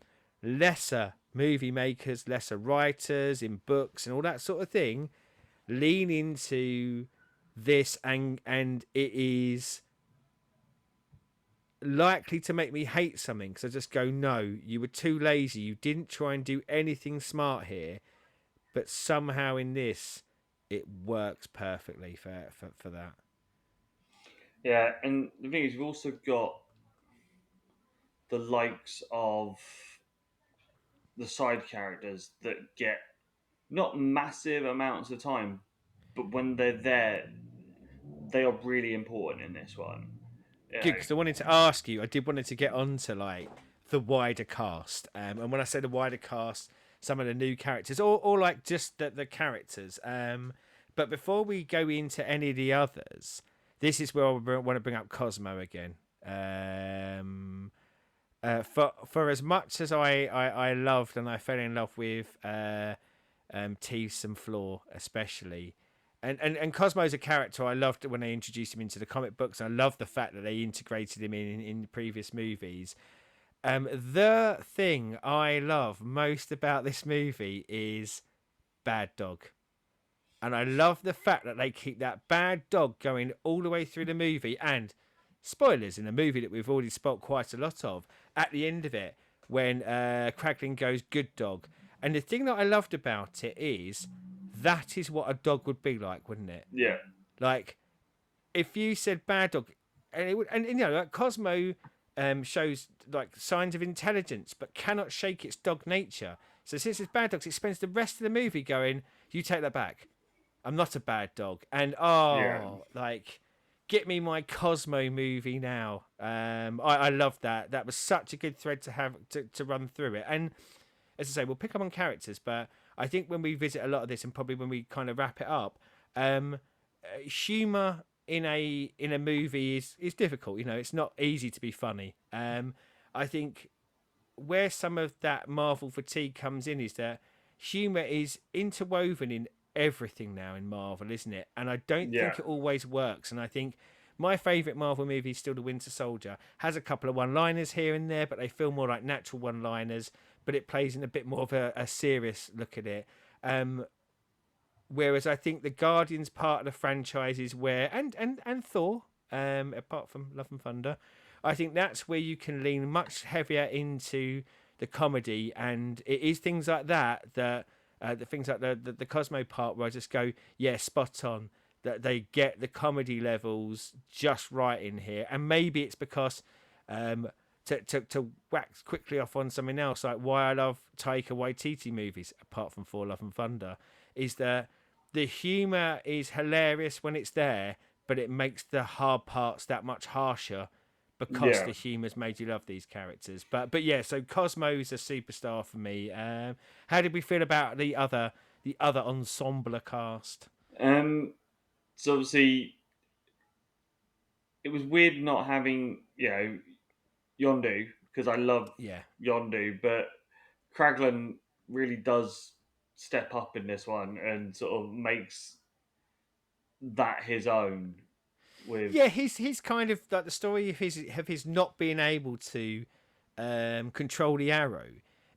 lesser movie makers, lesser writers in books and all that sort of thing lean into this, and it is likely to make me hate something because I just go, no, you were too lazy. You didn't try and do anything smart here, but somehow in this, it works perfectly for that. Yeah, and the thing is, we've also got the likes of the side characters that get not massive amounts of time, but when they're there, they are really important in this one. Good, because I wanted to ask you, I did wanted to get onto like the wider cast, and when I say the wider cast, some of the new characters, or like just the characters. But before we go into any of the others, this is where I want to bring up Cosmo again. For as much as I loved and I fell in love with Teefs and Floor especially, and Cosmo's a character I loved when they introduced him into the comic books. And I love the fact that they integrated him in the previous movies. The thing I love most about this movie is Bad Dog. And I love the fact that they keep that bad dog going all the way through the movie. And spoilers in a movie that we've already spoke quite a lot of, at the end of it, when Kraglin goes, good dog. And the thing that I loved about it is that is what a dog would be like, wouldn't it? Yeah. Like, if you said bad dog, and it would, and like Cosmo shows like signs of intelligence, but cannot shake its dog nature. So since it's bad dogs, it spends the rest of the movie going, "You take that back. I'm not a bad dog." And like, get me my Cosmo movie now. I love that. That was such a good thread to have to run through it. And as I say, we'll pick up on characters, but I think when we visit a lot of this, and probably when we kind of wrap it up, humor in a movie is difficult. You know, it's not easy to be funny. I think where some of that Marvel fatigue comes in is that humor is interwoven in everything now in Marvel, isn't it? And I don't think it always works. And I think my favourite Marvel movie is still The Winter Soldier. Has a couple of one-liners here and there, but they feel more like natural one-liners. But it plays in a bit more of a serious look at it. Whereas I think the Guardians part of the franchise is where, and Thor, apart from Love and Thunder, I think that's where you can lean much heavier into the comedy, and it is things like that the things like the Cosmo part where I just go, yeah, spot on. That they get the comedy levels just right in here, and maybe it's because to wax quickly off on something else, like why I love Taika Waititi movies, apart from Thor: Love and Thunder, is that the humour is hilarious when it's there, but it makes the hard parts that much harsher because the humour's made you love these characters. But yeah, so Cosmo is a superstar for me. How did we feel about the other the other ensemble cast? So obviously, it was weird not having Yondu because I love Yeah. Yondu, but Kraglin really does step up in this one and sort of makes that his own. With Yeah, he's kind of like the story of his not being able to control the arrow.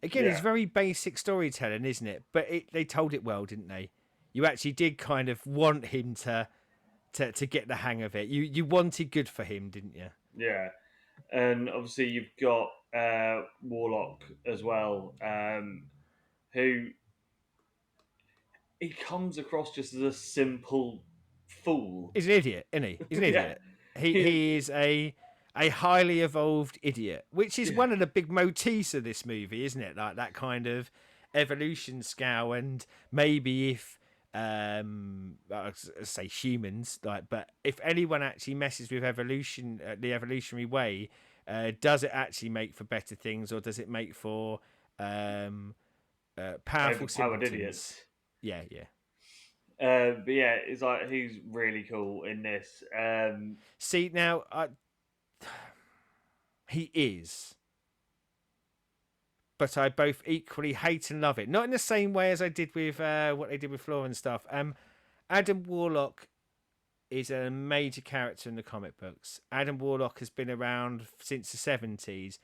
Again, it's yeah, very basic storytelling, isn't it? But they told it well, didn't they? You actually did kind of want him to get the hang of it. You wanted good for him, didn't you? yeah, and obviously you've got Warlock as well, who he comes across just as a simple fool. He's an idiot, isn't he? He's an Yeah, idiot. He is a highly evolved idiot, which is yeah, one of the big motifs of this movie, isn't it? Like that kind of evolution scale, and maybe if I say humans, like, but if anyone actually messes with evolution, the evolutionary way, does it actually make for better things, or does it make for powerful overpowered simpletons? idiots. Yeah, yeah. But yeah, it's like he's really cool in this. See now, he is, but I both equally hate and love it. Not in the same way as I did with what they did with Flora and stuff. Adam Warlock is a major character in the comic books. Adam Warlock has been around since the 70s.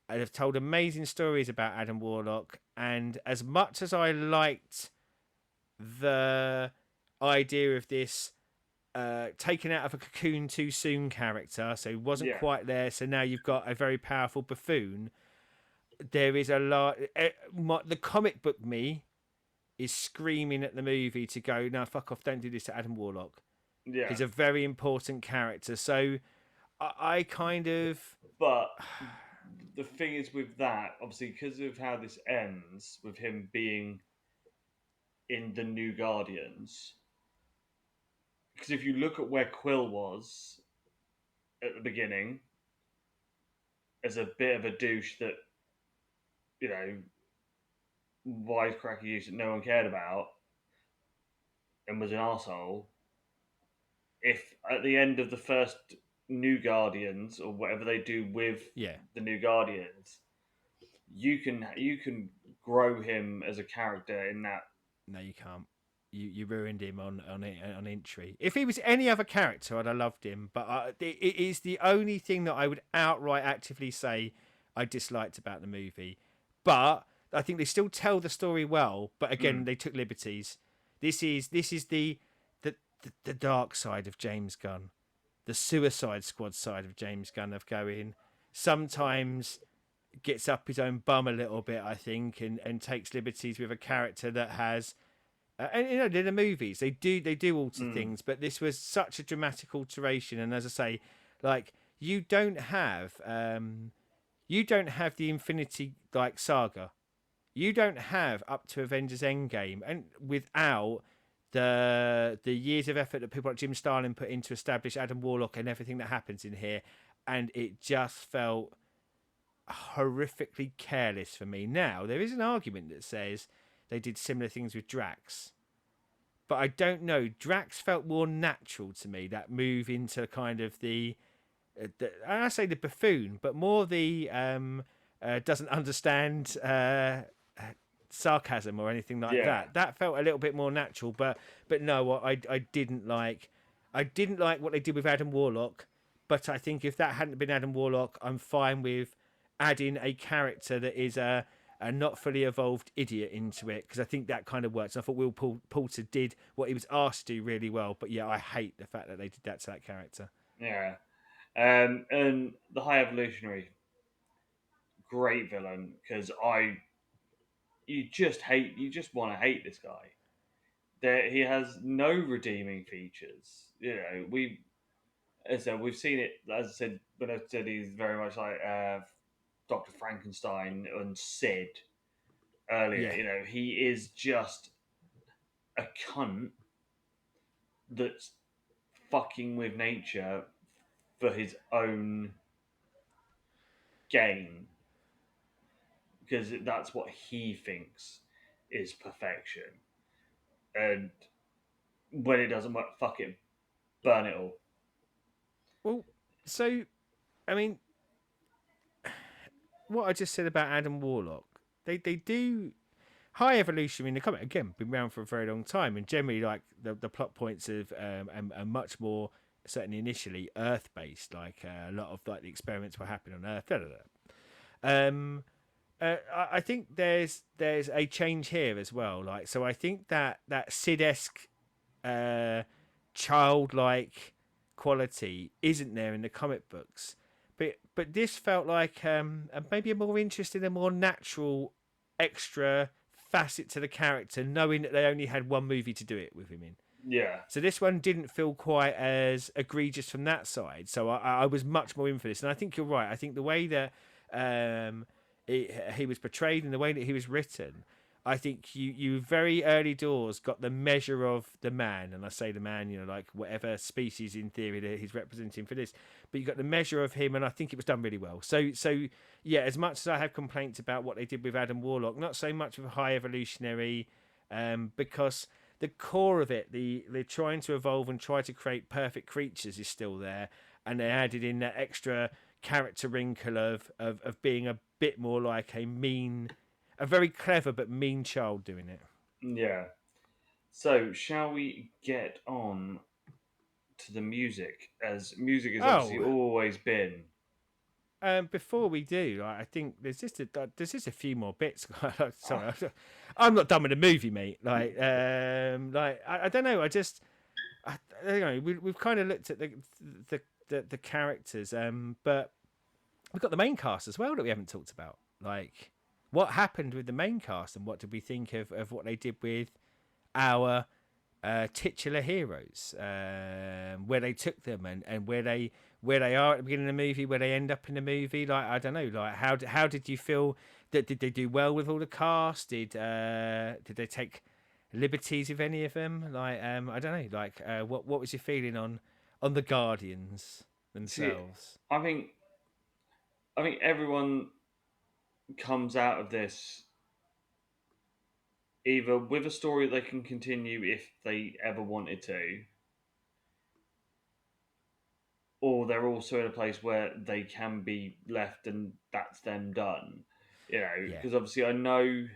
I have told amazing stories about Adam Warlock, and as much as I liked the idea of this taken out of a cocoon too soon character, so he wasn't Yeah, quite there, so now you've got a very powerful buffoon. There is a lot. The comic book me is screaming at the movie to go, no, fuck off, don't do this to Adam Warlock. yeah. He's a very important character. So I kind of. But the thing is with that, obviously, because of how this ends with him being in the New Guardians, because if you look at where Quill was at the beginning, as a bit of a douche that, you know, wisecracker use that no one cared about and was an asshole, if at the end of the first New Guardians or whatever they do with Yeah, the New Guardians, you can grow him as a character in that. no, you can't. You ruined him on entry. If he was any other character, I'd have loved him. But it is the only thing that I would outright actively say I disliked about the movie. But I think they still tell the story well. But again, they took liberties. This is the dark side of James Gunn, the Suicide Squad side of James Gunn of going sometimes gets up his own bum a little bit, I think, and takes liberties with a character that has. And you know, in the movies, they do alter things, but this was such a dramatic alteration. And as I say, like you don't have the Infinity like saga, you don't have up to Avengers Endgame, and without the years of effort that people like Jim Starlin put in to establish Adam Warlock and everything that happens in here, and it just felt horrifically careless for me. Now there is an argument that says they did similar things with Drax, but I don't know. Drax felt more natural to me. That move into kind of and I say the buffoon, but more the doesn't understand sarcasm or anything like Yeah, that. That felt a little bit more natural. But no, I didn't like. I didn't like what they did with Adam Warlock. But I think if that hadn't been Adam Warlock, I'm fine with adding a character that is a not fully evolved idiot into it, because I think that kind of works. I thought Will Poulter did what he was asked to do really well. But yeah, I hate the fact that they did that to that character. yeah. And the High Evolutionary, great villain because you just want to hate this guy. There, he has no redeeming features. You know, as I said, we've seen it. As I said, when I said he's very much like Doctor Frankenstein and Sid earlier. Yeah. You know, he is just a cunt that's fucking with nature for his own gain because that's what he thinks is perfection. and when it doesn't work, fuck it, burn it all. Well, so I mean, what I just said about Adam Warlock, they do High Evolution in the comic again been around for a very long time, and generally like the plot points of are much more certainly initially Earth based. Like a lot of like the experiments were happening on Earth. Da, da, da. I think there's a change here as well. Like so, I think that Sid-esque uh, childlike quality isn't there in the comic books. But this felt like maybe a more interesting and more natural extra facet to the character, knowing that they only had one movie to do it with him in. Yeah, So this one didn't feel quite as egregious from that side. So I was much more in for this, and I think you're right. I think the way that he was portrayed and the way that he was written, I think you very early doors got the measure of the man, and I say the man, you know, like whatever species in theory that he's representing for this, but you got the measure of him, and I think it was done really well. So yeah, as much as I have complaints about what they did with Adam Warlock, not so much with High Evolutionary, because the core of it, they're trying to evolve and try to create perfect creatures is still there, and they added in that extra character wrinkle of being a bit more like a very clever but mean child doing it. yeah. So, shall we get on to the music? As music has obviously Oh, always been. before we do, I think there's just a few more bits. Sorry, I'm not done with the movie, mate. I don't know. I don't know. We've kind of looked at the characters, but we've got the main cast as well that we haven't talked about. Like, what happened with the main cast, and what did we think of what they did with our titular heroes, where they took them and where they are at the beginning of the movie, where they end up in the movie. Like I don't know, like how did you feel that did they do well with all the cast? Did they take liberties with any of them? Like I don't know, like what was your feeling on the Guardians See, themselves? I think everyone comes out of this either with a story they can continue if they ever wanted to, or they're also in a place where they can be left and that's them done. You know, Yeah. because obviously I know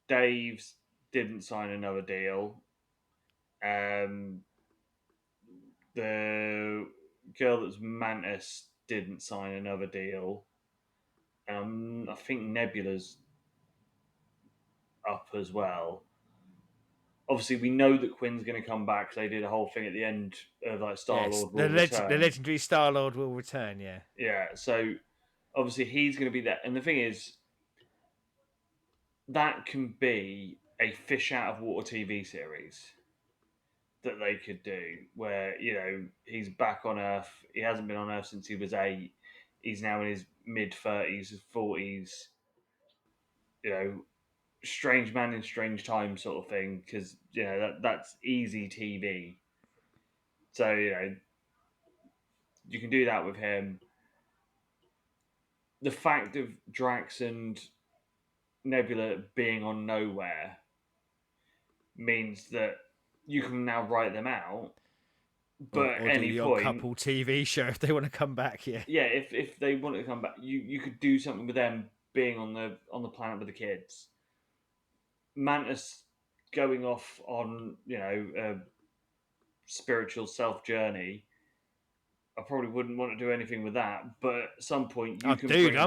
Dave's didn't sign another deal. Um, the girl that's Mantis didn't sign another deal. I think Nebula's up as well. Obviously, we know that Quinn's going to come back. They did a whole thing at the end of like Star Yes, Lord will the return. legendary Star Lord will return. Yeah, Yeah, so obviously he's going to be there. And the thing is, that can be a fish out of water TV series that they could do, where he's back on Earth. He hasn't been on Earth since he was 8. He's now in his mid 30s, 40s. You know, strange man in strange time sort of thing, because that's easy TV. So you can do that with him. The fact of Drax and Nebula being on nowhere means that you can now write them out, but at or do any the odd point, couple TV show if they want to come back. Yeah. yeah, if they want to come back, you could do something with them being on the planet with the kids. Mantis going off on a spiritual self journey. I probably wouldn't want to do anything with that, but at some point you Oh, can dude, bring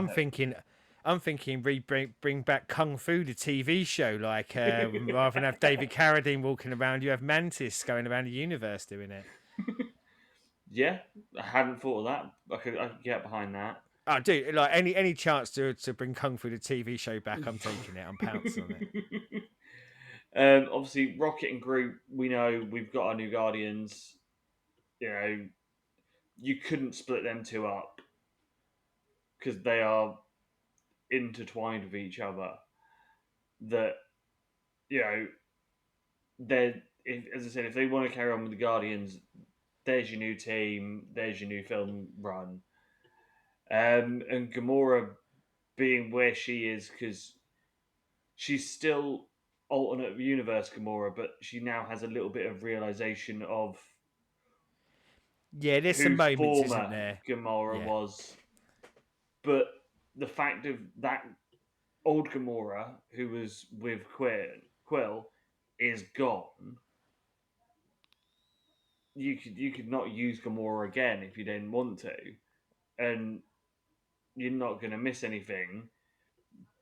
I'm thinking bring back Kung Fu the TV show, like rather than have David Carradine walking around, you have Mantis going around the universe doing it. Yeah, I hadn't thought of that. I could get behind that. Oh, dude, like any chance to bring Kung Fu the TV show back, I'm taking it. I'm pouncing on it. Obviously, Rocket and Groot, we know we've got our new Guardians. You couldn't split them two up because they are intertwined with each other. That you know, they're as I said, if they want to carry on with the Guardians, there's your new team, there's your new film run. And Gamora being where she is because she's still alternate universe Gamora, but she now has a little bit of realization of Yeah, there's some who moments, isn't former there? Gamora Yeah. was. But the fact of that old Gamora who was with Quill is gone. You could not use Gamora again if you didn't want to, and you're not going to miss anything.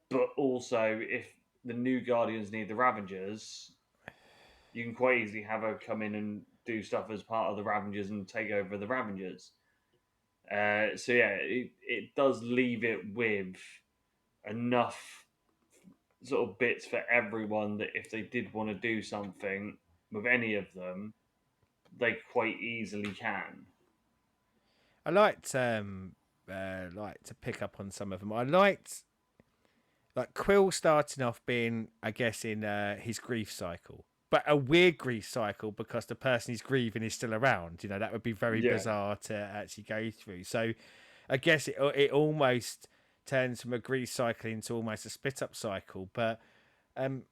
But also, if the new Guardians need the Ravengers, you can quite easily have her come in and do stuff as part of the Ravengers and take over the Ravengers. So yeah, it does leave it with enough sort of bits for everyone that if they did want to do something with any of them, they quite easily can. I liked like to pick up on some of them. I liked like Quill starting off being, I guess, in his grief cycle, but a weird grief cycle because the person he's grieving is still around. You know, that would be very Yeah. bizarre to actually go through. So I guess it almost turns from a grief cycle into almost a split up cycle. But you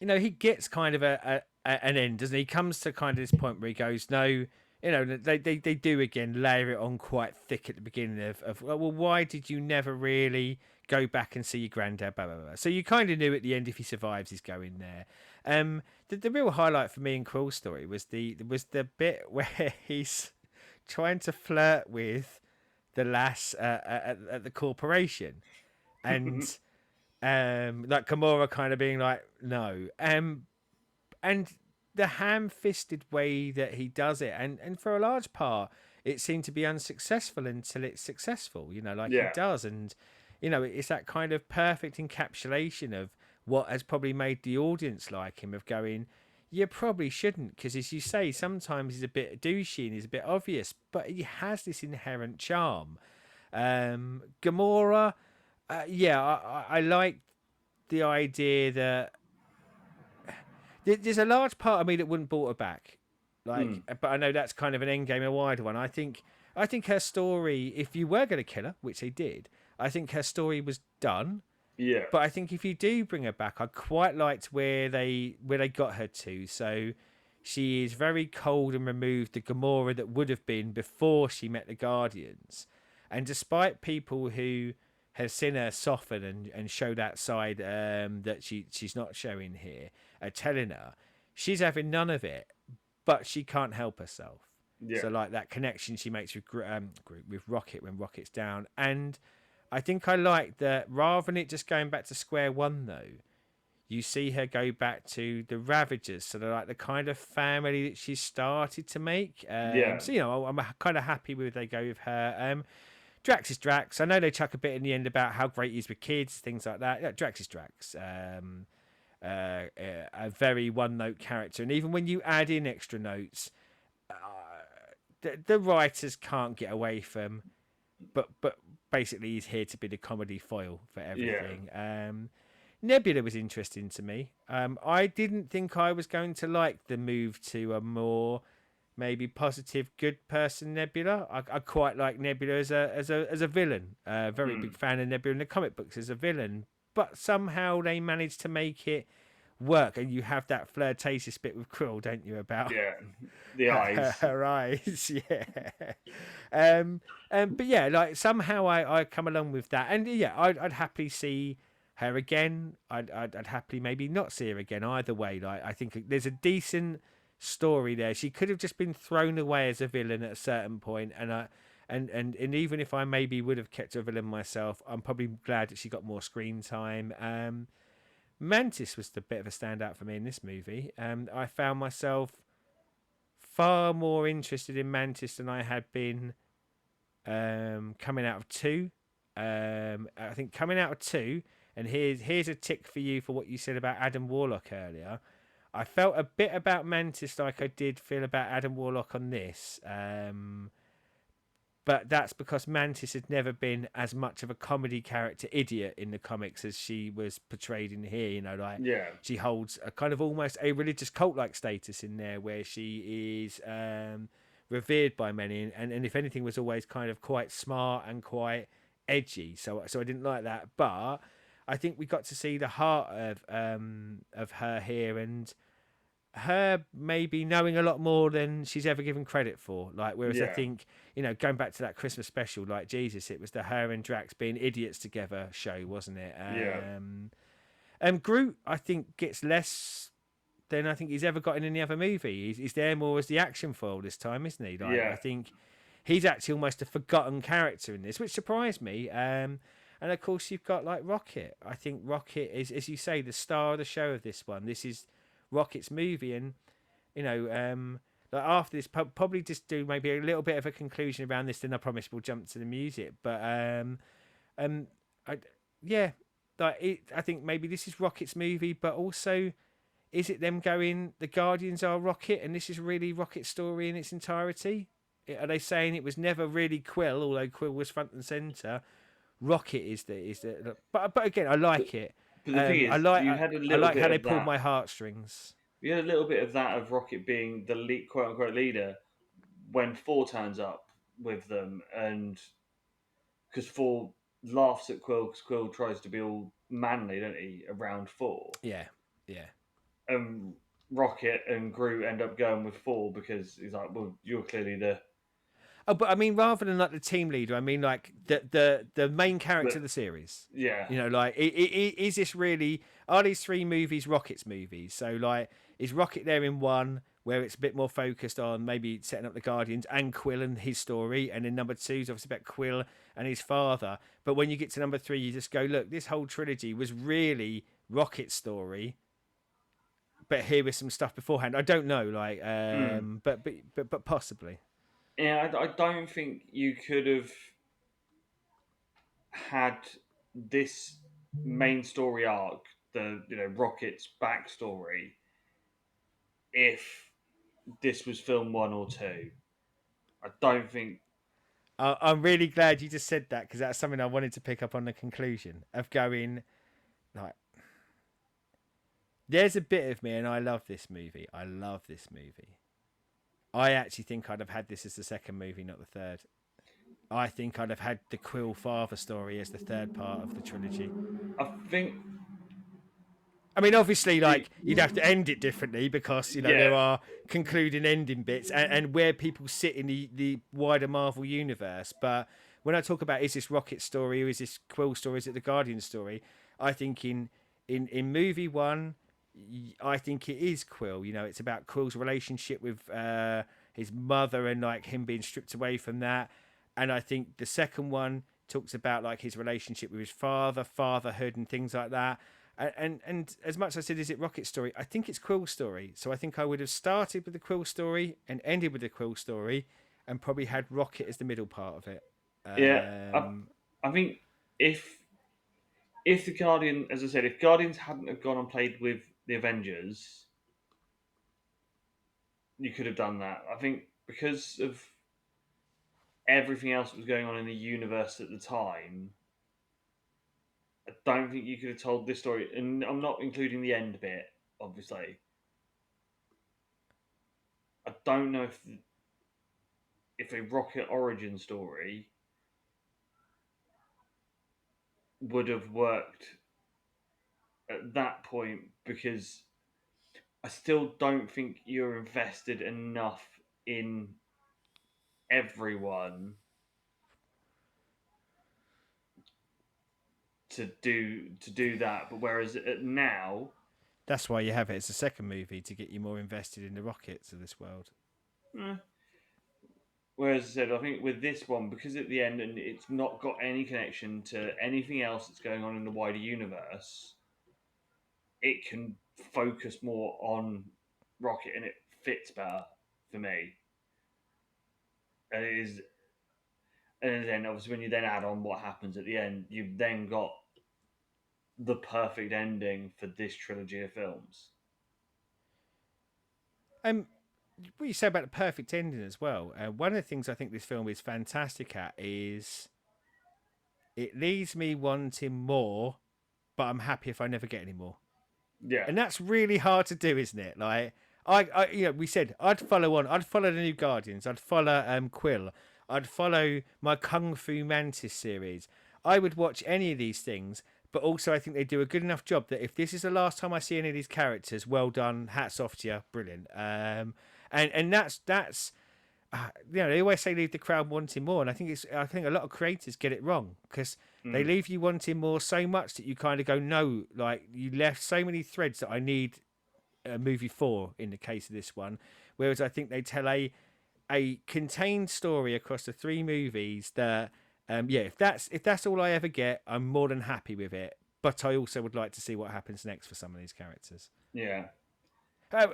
know, he gets kind of an end, doesn't he? He comes to kind of this point where he goes, no, you know, they do again layer it on quite thick at the beginning of well, why did you never really go back and see your granddad, blah, blah, blah. So you kind of knew at the end if he survives, he's going there. The real highlight for me in Quill's story was the bit where he's trying to flirt with the lass at the corporation, and like Gamora kind of being like, no, and the ham-fisted way that he does it, and for a large part, it seemed to be unsuccessful until it's successful. You know, like he Yeah. does, and you know, it's that kind of perfect encapsulation of what has probably made the audience like him. Of going, you probably shouldn't, because as you say, sometimes he's a bit douchey and he's a bit obvious, but he has this inherent charm. Gamora, yeah, I like the idea that there's a large part of me that wouldn't brought her back, like, but I know that's kind of an end game, a wider one. I think her story, if you were going to kill her, which they did, I think her story was done. Yeah. But I think if you do bring her back, I quite liked where they got her to. So she is very cold and removed, the Gamora that would have been before she met the Guardians. And despite people who have seen her soften and show that side that she's not showing here, telling her she's having none of it, but she can't help herself. Yeah. So like that connection she makes with Rocket when Rocket's down, and I think I like that rather than it just going back to square one though, you see her go back to the Ravagers, so they're like the kind of family that she's started to make. Yeah. So you know, I'm kind of happy with they go with her. Drax is Drax. I know they chuck a bit in the end about how great he is with kids, things like that. Yeah, Drax is Drax. A very one-note character, and even when you add in extra notes, the writers can't get away from. But basically, he's here to be the comedy foil for everything. Nebula was interesting to me. I didn't think I was going to like the move to a more maybe positive, good person Nebula. I quite like Nebula as a villain. Very big fan of Nebula in the comic books as a villain. But somehow they managed to make it work, and you have that flirtatious bit with Krill, don't you? About the eyes. her eyes, but yeah, like somehow I come along with that, and yeah, I'd happily see her again. I'd happily maybe not see her again either way. Like I think there's a decent story there. She could have just been thrown away as a villain at a certain point, and even if I maybe would have kept her a villain myself, I'm probably glad that she got more screen time. Mantis was the bit of a standout for me in this movie. I found myself far more interested in Mantis than I had been coming out of 2. I think coming out of 2, and here's a tick for you for what you said about Adam Warlock earlier. I felt a bit about Mantis like I did feel about Adam Warlock on this. But that's because Mantis had never been as much of a comedy character idiot in the comics as she was portrayed in here. You know, like she holds a kind of almost a religious cult-like status in there, where she is revered by many, and if anything, was always kind of quite smart and quite edgy. So I didn't like that, but I think we got to see the heart of her here, and her maybe knowing a lot more than she's ever given credit for. Like, whereas I Yeah. think, going back to that Christmas special, like Jesus, it was the her and Drax being idiots together show, wasn't it? Yeah. Groot, I think, gets less than I think he's ever got in any other movie. He's there more as the action foil this time, isn't he? Like, Yeah. I think he's actually almost a forgotten character in this, which surprised me. And of course, you've got like Rocket. I think Rocket is, as you say, the star of the show of this one. This is Rocket's movie, and like after this, probably just do maybe a little bit of a conclusion around this. Then I promise we'll jump to the music. But yeah, I think maybe this is Rocket's movie, but also, is it them going, the Guardians are Rocket, and this is really Rocket's story in its entirety? Are they saying it was never really Quill, although Quill was front and center? Rocket is the but again, I like it. But the thing is, you had a I little like bit how they of pulled that. my heartstrings. You had a little bit of that of Rocket being the quote unquote leader when Thor turns up with them, and because Thor laughs at Quill because Quill tries to be all manly, don't he, around Thor? Yeah, yeah. Rocket and Groot end up going with Thor because he's like, well, you're clearly the. Oh, but I mean, rather than like the team leader, I mean like the main character But- of the series. Yeah. Like, is this really, are these three movies Rocket's movies? So, like, is Rocket there in one where it's a bit more focused on maybe setting up the Guardians and Quill and his story, and then number two is obviously about Quill and his father. But when you get to number three, you just go, look, this whole trilogy was really Rocket's story, but here was some stuff beforehand. I don't know, like, but possibly. Yeah, I don't think you could have had this main story arc, the Rocket's backstory, if this was film 1 or 2. I don't think. I'm really glad you just said that, because that's something I wanted to pick up on the conclusion of going, like, there's a bit of me, and I love this movie. I love this movie. I actually think I'd have had this as the second movie, not the third. I think I'd have had the Quill father story as the third part of the trilogy. I think. I mean, obviously, like, you'd have to end it differently because, Yeah. there are concluding ending bits and where people sit in the wider Marvel universe. But when I talk about, is this Rocket story or is this Quill story, is it the Guardian story? I think in movie one, I think it is Quill. It's about Quill's relationship with his mother and, like, him being stripped away from that. And I think the second one talks about, like, his relationship with his father, fatherhood and things like that. And as much as I said, is it Rocket's story? I think it's Quill's story. So I think I would have started with the Quill story and ended with the Quill story, and probably had Rocket as the middle part of it. Yeah, I think if the Guardian, as I said, if Guardians hadn't have gone and played with the Avengers, you could have done that. I think because of everything else that was going on in the universe at the time, I don't think you could have told this story. And I'm not including the end bit, obviously. I don't know if a Rocket origin story would have worked at that point, because I still don't think you're invested enough in everyone to do that. But whereas now, That's why you have it as a second movie, to get you more invested in the Rockets of this world. whereas I said, I think with this one, because at the end and it's not got any connection to anything else that's going on in the wider universe, it can focus more on Rocket, and it fits better for me. And it is, and then obviously when you then add on what happens at the end, you've then got the perfect ending for this trilogy of films. What you say about the perfect ending as well. One of the things I think this film is fantastic at is it leaves me wanting more, but I'm happy if I never get any more. Yeah, And that's really hard to do, isn't it? Like, we said I'd follow the new Guardians, I'd follow Quill, I'd follow my Kung Fu Mantis series. I would watch any of these things, but also I think they do a good enough job that if this is the last time I see any of these characters, well done, hats off to you, brilliant. And that's they always say leave the crowd wanting more, and I think a lot of creators get it wrong because they Mm. leave you wanting more so much that you kind of go, no, like you left so many threads that I need a movie for in the case of this one, whereas I think they tell a contained story across the three movies that yeah, if that's all I ever get, I'm more than happy with it. But I also would like to see what happens next for some of these characters. Yeah. But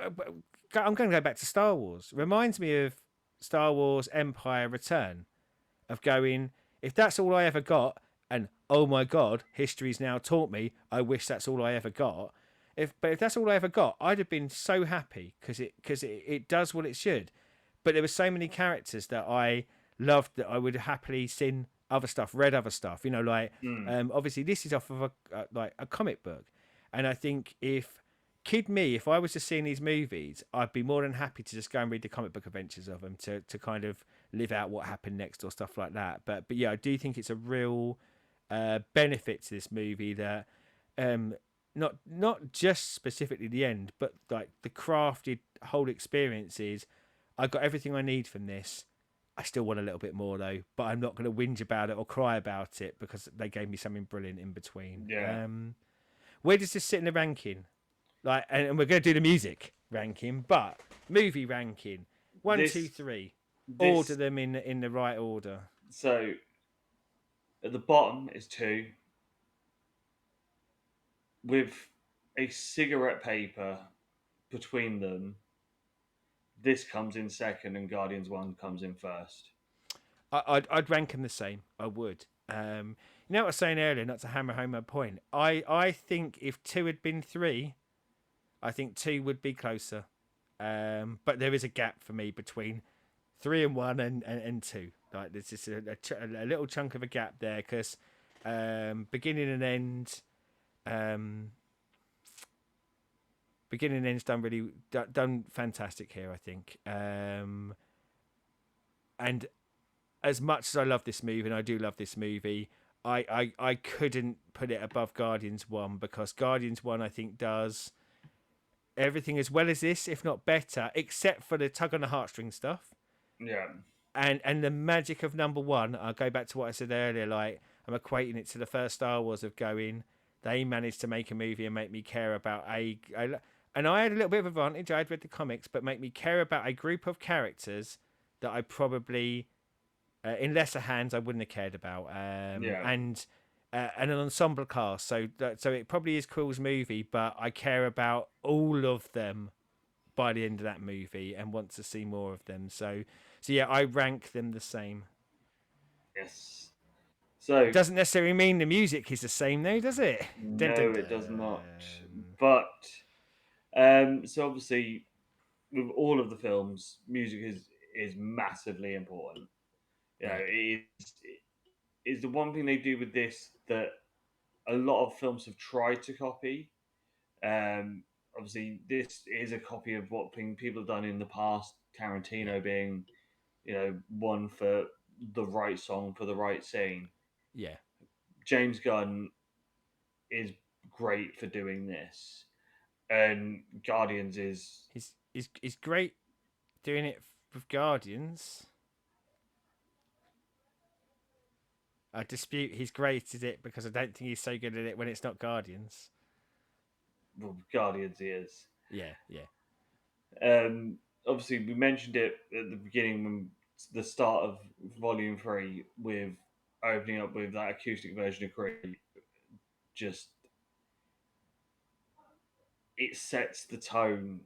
I'm going to go back to Star Wars. Reminds me of Star Wars Empire Return, of going, if that's all I ever got, and oh my god, history's now taught me, I wish that's all I ever got. But if that's all I ever got, I'd have been so happy because it does what it should. But there were so many characters that I loved that I would happily seen other stuff, read other stuff. You know, like Mm. obviously this is off of a comic book, and I think if kid me, if I was just seeing these movies, I'd be more than happy to just go and read the comic book adventures of them to kind of live out what happened next or stuff like that. But yeah, I do think it's a real benefit to this movie that not just specifically the end, but like the crafted whole experience is I got everything I need from this. I still want a little bit more though, but I'm not going to whinge about it or cry about it because they gave me something brilliant in between. Yeah. Where does this sit in the ranking? Like, and we're going to do the music ranking, but movie ranking one, This, two, three. this Order them in the right order. so at the bottom is 2 with a cigarette paper between them. This comes in second, and Guardians 1 comes in first. I'd rank them the same. I would. You know what I was saying earlier, not to hammer home my point. I think if 2 had been 3, I think 2 would be closer. But there is a gap for me between 3 and 1 and 2. Like there's just a little chunk of a gap there because beginning and end. Beginning and end's done fantastic here, I think. And as much as I love this movie, and I do love this movie, I couldn't put it above Guardians 1 because Guardians 1 I think does everything as well as this, if not better, except for the tug on the heartstring stuff. Yeah. And the magic of number 1, I'll go back to what I said earlier, like I'm equating it to the first Star Wars of going, they managed to make a movie and make me care about and I had a little bit of advantage, I had read the comics, but make me care about a group of characters that I probably, in lesser hands, I wouldn't have cared about. Yeah. And an ensemble cast, so it probably is Quill's movie, but I care about all of them by the end of that movie and want to see more of them. So yeah, I rank them the same. Yes. So Doesn't necessarily mean the music is the same though, does it? no, Dun, dun, it does not. dun. But so obviously, with all of the films, music is massively important. You know, Right. it is the one thing they do with this that a lot of films have tried to copy. Obviously, this is a copy of what people have done in the past. Tarantino being, one for the right song for the right scene. Yeah. James Gunn is great for doing this, and Guardians is He's great doing it with Guardians. I dispute he's great at it because I don't think he's so good at it when it's not Guardians. well, Guardians he is. Yeah, yeah. Obviously, we mentioned it at the beginning when the start of Volume 3 with opening up with that acoustic version of Creed. Just it sets the tone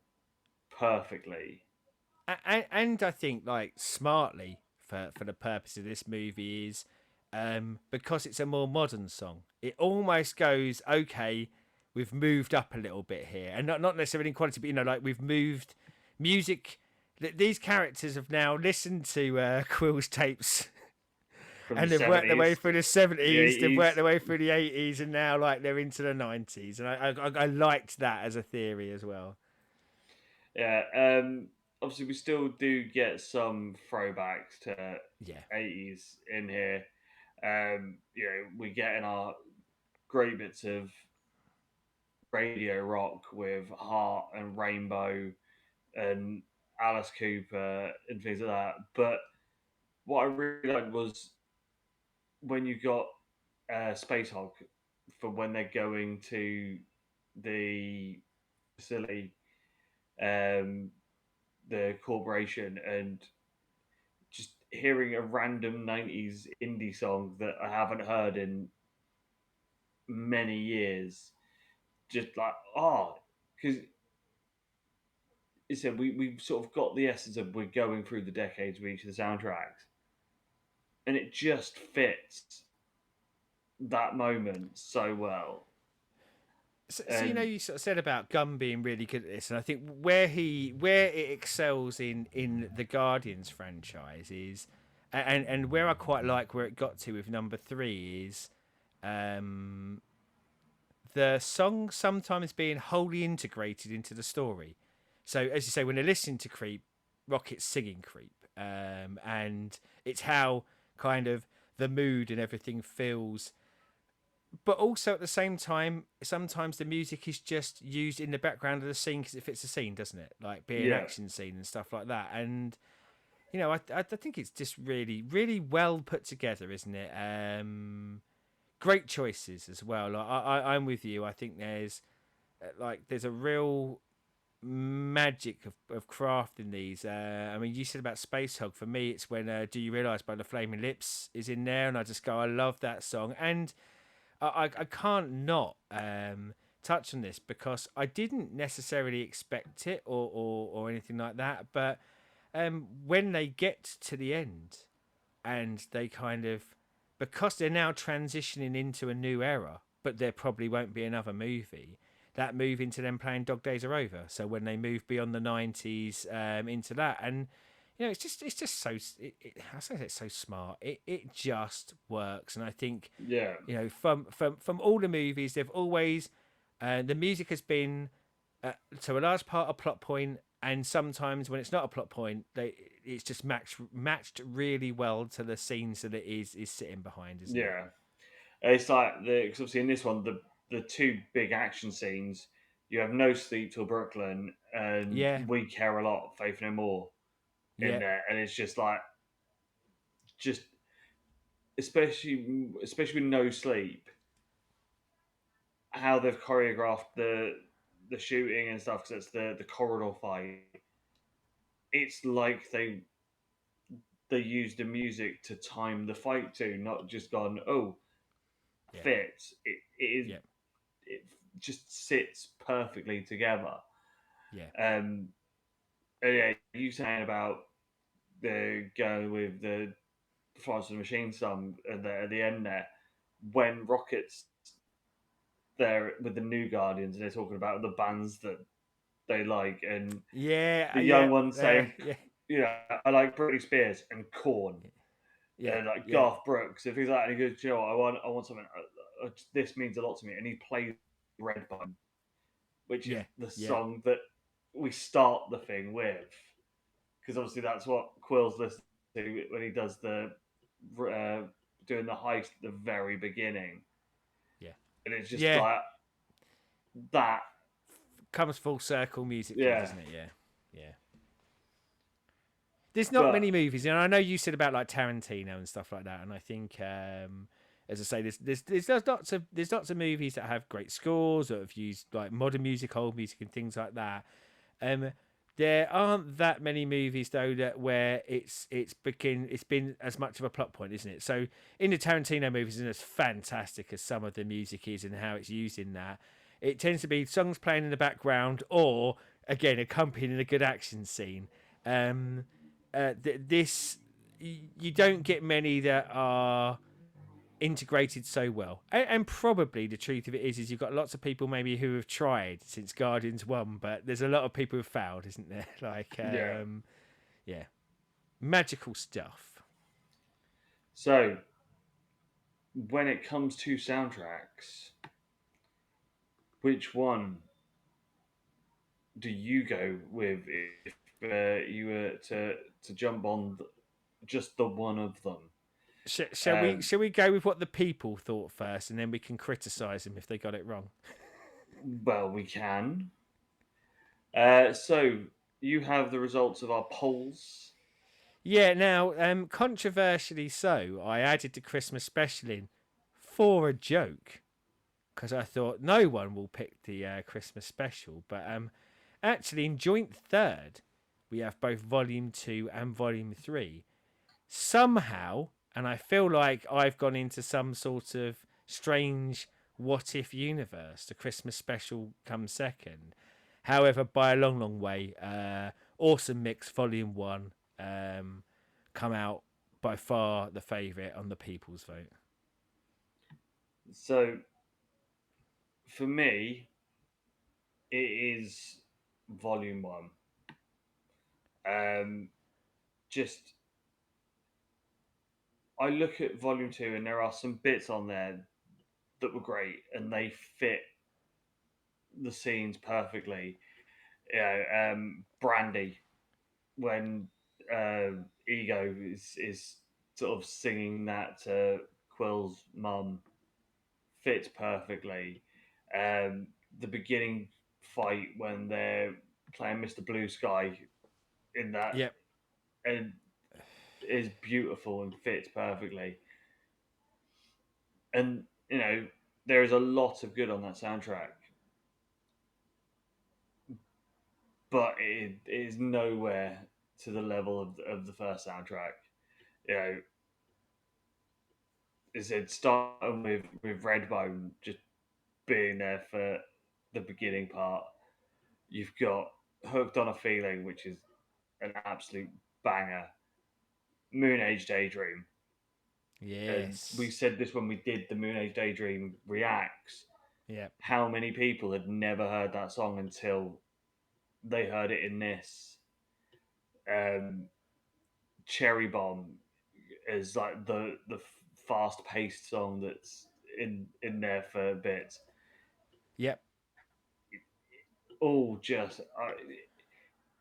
perfectly. And I think like smartly for the purpose of this movie is because it's a more modern song. It almost goes okay. We've moved up a little bit here, and not necessarily in quality, but like we've moved music. These characters have now listened to Quill's tapes From and the they've worked their way 70s, through the 70s, the they've 80s. worked their way through the 80s, and now like they're into the 90s. And I liked that as a theory as well. Yeah. Obviously, we still do get some throwbacks to Yeah. 80s in here. We get in our great bits of radio rock with Heart and Rainbow and Alice Cooper and things like that. But what I really liked was when you got Space Hog for when they're going to the facility, um, the corporation, and just hearing a random 90s indie song that I haven't heard in many years. Just like, oh, because you said we sort of got the essence of we're going through the decades with each of the soundtracks, and it just fits that moment so well. So you know, And you sort of said about Gunn being really good at this, and I think where it excels in the Guardians franchise is, and where I quite like where it got to with number three is, um, the song sometimes being wholly integrated into the story. So as you say, when they're listening to Creep, Rocket's singing Creep, and it's how kind of the mood and everything feels, but also at the same time, sometimes the music is just used in the background of the scene because it fits the scene, doesn't it? Like be an yeah, action scene and stuff like that. And you know, I think it's just really, really well put together, isn't it? Great choices as well. Like, I'm with you. I think there's a real magic of crafting these. I mean, you said about Space Hog. For me, it's when Do You Realise by the Flaming Lips is in there, and I just go, I love that song. And I can't not touch on this because I didn't necessarily expect it or anything like that. But when they get to the end and they kind of, because they're now transitioning into a new era, but there probably won't be another movie. That move into them playing Dog Days Are Over. So when they move beyond the 90s into that, and you know, it's just so I say it's so smart. It just works, and I think yeah, you know from all the movies they've always the music has been to a large part a plot point, and sometimes when it's not a plot point it's just matched really well to the scenes that it is sitting behind, isn't it? yeah. It's like because obviously in this one the two big action scenes. You have No Sleep Till Brooklyn and Yeah, We Care a Lot, Faith No More in yeah, there, and it's just like just especially with No Sleep, how they've choreographed the shooting and stuff because it's the corridor fight. It's like they used the music to time the fight to, not just gone yeah, fits. It is yeah, it just sits perfectly together. yeah, Um, and yeah, you saying about the going with the Florence and the Machine song at the end there, when Rockets there with the new Guardians and they're talking about the bands that they like, and yeah, the young yeah, one saying, yeah, you know, I like Britney Spears and Korn yeah, and like yeah, Garth Brooks. If he's like, and he goes, you know, I want something. This means a lot to me, and he plays Red Bone, which is yeah, the yeah, song that we start the thing with, because obviously that's what Quill's listening to when he does the uh, doing the heist at the very beginning, yeah, and it's just yeah. like that. Comes full circle musically, Yeah, doesn't it? Yeah, yeah. There's not but many movies, and I know you said about like Tarantino and stuff like that, and I think, as I say, there's lots of movies that have great scores that have used like modern music, old music, and things like that. Um, there aren't that many movies though that where it's been as much of a plot point, isn't it? So in the Tarantino movies, and as fantastic as some of the music is and how it's used in that, it tends to be songs playing in the background or again accompanying a good action scene. Um, this you don't get many that are integrated so well, and probably the truth of it is you've got lots of people maybe who have tried since Guardians 1, but there's a lot of people who've failed, isn't there? Like yeah. yeah, magical stuff. So when it comes to soundtracks, which one do you go with if you were to jump on just the one of them? Shall we go with what the people thought first, and then we can criticise them if they got it wrong? Well, we can. So you have the results of our polls. Yeah. Now, controversially, so I added the Christmas special in for a joke because I thought no one will pick the Christmas special, but actually, in joint third, we have both Volume 2 and Volume 3. Somehow, and I feel like I've gone into some sort of strange what if universe, the Christmas special comes second. However, by a long, long way, Awesome Mix Volume 1 come out by far the favourite on the people's vote. So for me, it is Volume 1. Just I look at Volume 2 and there are some bits on there that were great and they fit the scenes perfectly. Brandy, when Ego is sort of singing that to Quill's mum, fits perfectly. The beginning fight when they're playing Mr. Blue Sky in that Yep. and is beautiful and fits perfectly. And there is a lot of good on that soundtrack, but it is nowhere to the level of the first soundtrack. You know, it's starting with Redbone just being there for the beginning part. You've got Hooked on a Feeling, which is an absolute banger. Moon Age Daydream. And Yes. we said this when we did the Moon Age Daydream reacts. Yep. How many people had never heard that song until they heard it in this? Cherry Bomb is like the fast paced song that's in there for a bit. Yep. All just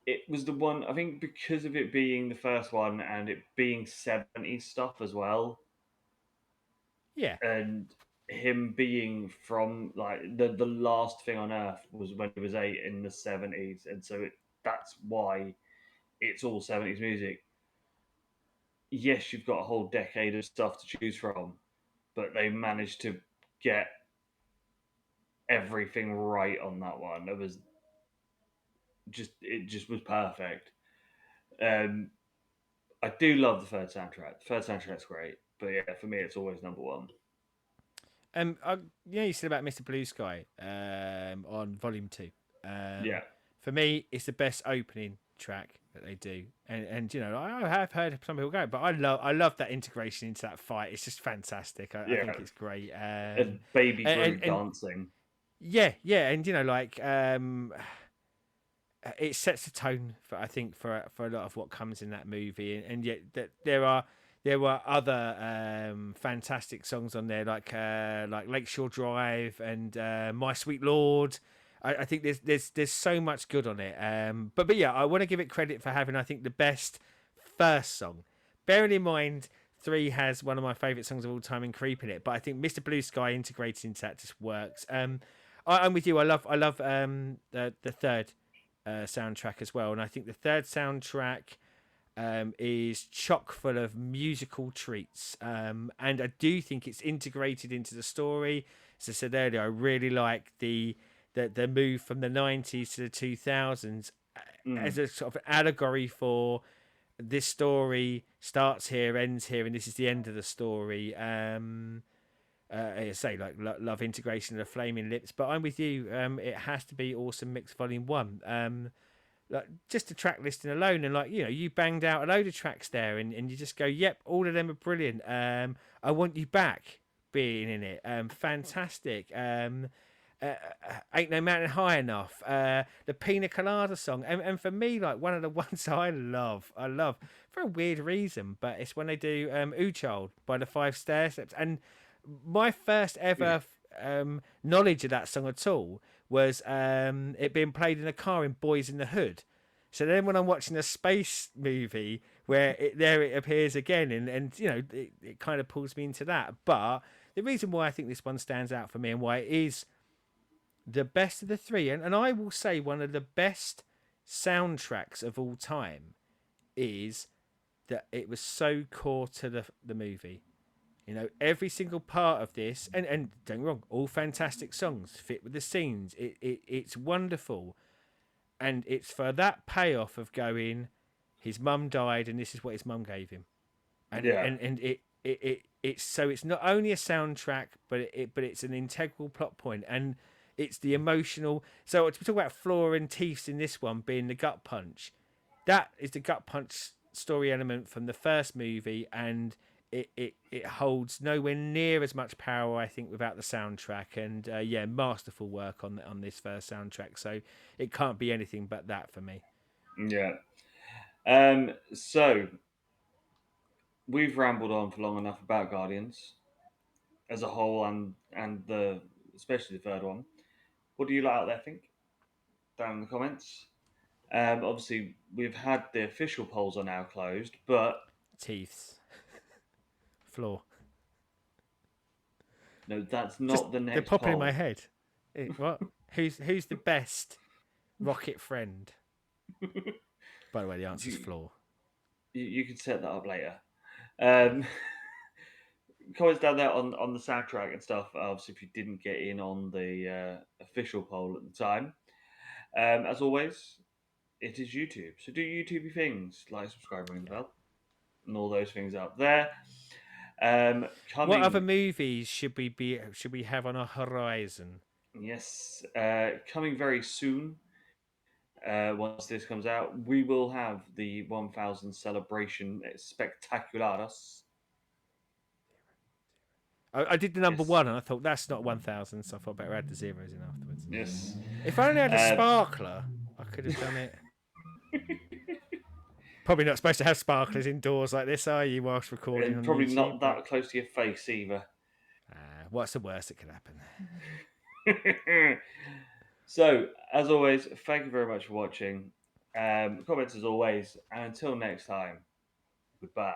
it was the one, I think, because of it being the first one and it being 70s stuff as well, Yeah. and him being from like the last thing on earth was when he was 8 in the 70s, and so that's why it's all 70s music. Yes, you've got a whole decade of stuff to choose from, but they managed to get everything right on that one. It just was perfect. I do love the third soundtrack. The third soundtrack's great, but yeah, for me, it's always number one. You said about Mr. Blue Sky on Volume 2. Yeah, For me, it's the best opening track that they do, and I have heard some people go, but I love that integration into that fight. It's just fantastic. I Yeah. think it's great. and Baby Groot dancing. Yeah, and it sets the tone for, I think, for a lot of what comes in that movie, and yet that there were other fantastic songs on there like Lakeshore Drive and My Sweet Lord. I think there's so much good on it. But yeah, I want to give it credit for having, I think, the best first song. Bearing in mind, 3 has one of my favourite songs of all time in Creeping It, but I think Mr. Blue Sky integrated into that just works. I'm with you. I love the third soundtrack as well, and I think the third soundtrack is chock full of musical treats, and I do think it's integrated into the story. As I said earlier, I really like the move from the 90s to the 2000s as a sort of allegory for this story starts here, ends here, and this is the end of the story. I say, like, love integration of the Flaming Lips, but I'm with you. It has to be Awesome Mix Volume 1. Like, just the track listing alone, and you banged out a load of tracks there, and you just go, yep, all of them are brilliant. I Want You Back being in it, fantastic. Ain't No Mountain High Enough, the Pina Colada song, and for me, like, one of the ones I love for a weird reason, but it's when they do Ooh Child by the Five Stairsteps. And my first ever knowledge of that song at all was it being played in a car in Boys in the Hood. So then when I'm watching a space movie where there it appears again, and you know it kind of pulls me into that. But the reason why I think this one stands out for me and why it is the best of the three, and I will say one of the best soundtracks of all time, is that it was so core to the movie. You know, every single part of this, and don't get me wrong, all fantastic songs fit with the scenes. It's wonderful, and it's for that payoff of going, his mum died, and this is what his mum gave him, and Yeah. and it's so it's not only a soundtrack, but it's an integral plot point, and it's the emotional. So to talk about Flora and Teeths in this one being the gut punch, that is the gut punch story element from the first movie, and it holds nowhere near as much power, I think, without the soundtrack. And yeah, masterful work on this first soundtrack. So it can't be anything but that for me. Yeah. So we've rambled on for long enough about Guardians as a whole, and the especially the third one. What do you lot out there think? Down in the comments. Obviously, we've had the official polls are now closed, but Teeths, floor. no, that's Just not the they're next popping in poll. my head. What? Who's the best rocket friend? By the way, the answer's You, floor. you can set that up later. Um, comments down there on the soundtrack and stuff. Obviously, if you didn't get in on the official poll at the time, as always, it is YouTube. So do YouTubey things like subscribe, ring the bell, and all those things up there. What other Coming, movies should we have on our horizon? yes, coming very soon. Once this comes out, we will have the 1000 celebration spectacularis. I did the number Yes, one, and I thought that's not 1,000, so I thought better add the zeros in afterwards. yes. If I only had a Um, sparkler, I could have done it. Probably not supposed to have sparklers indoors like this, are you? Whilst recording and on probably YouTube, not but- that close to your face either. what's the worst that could happen? So, as always, thank you very much for watching. Comments as always, and until next time, goodbye.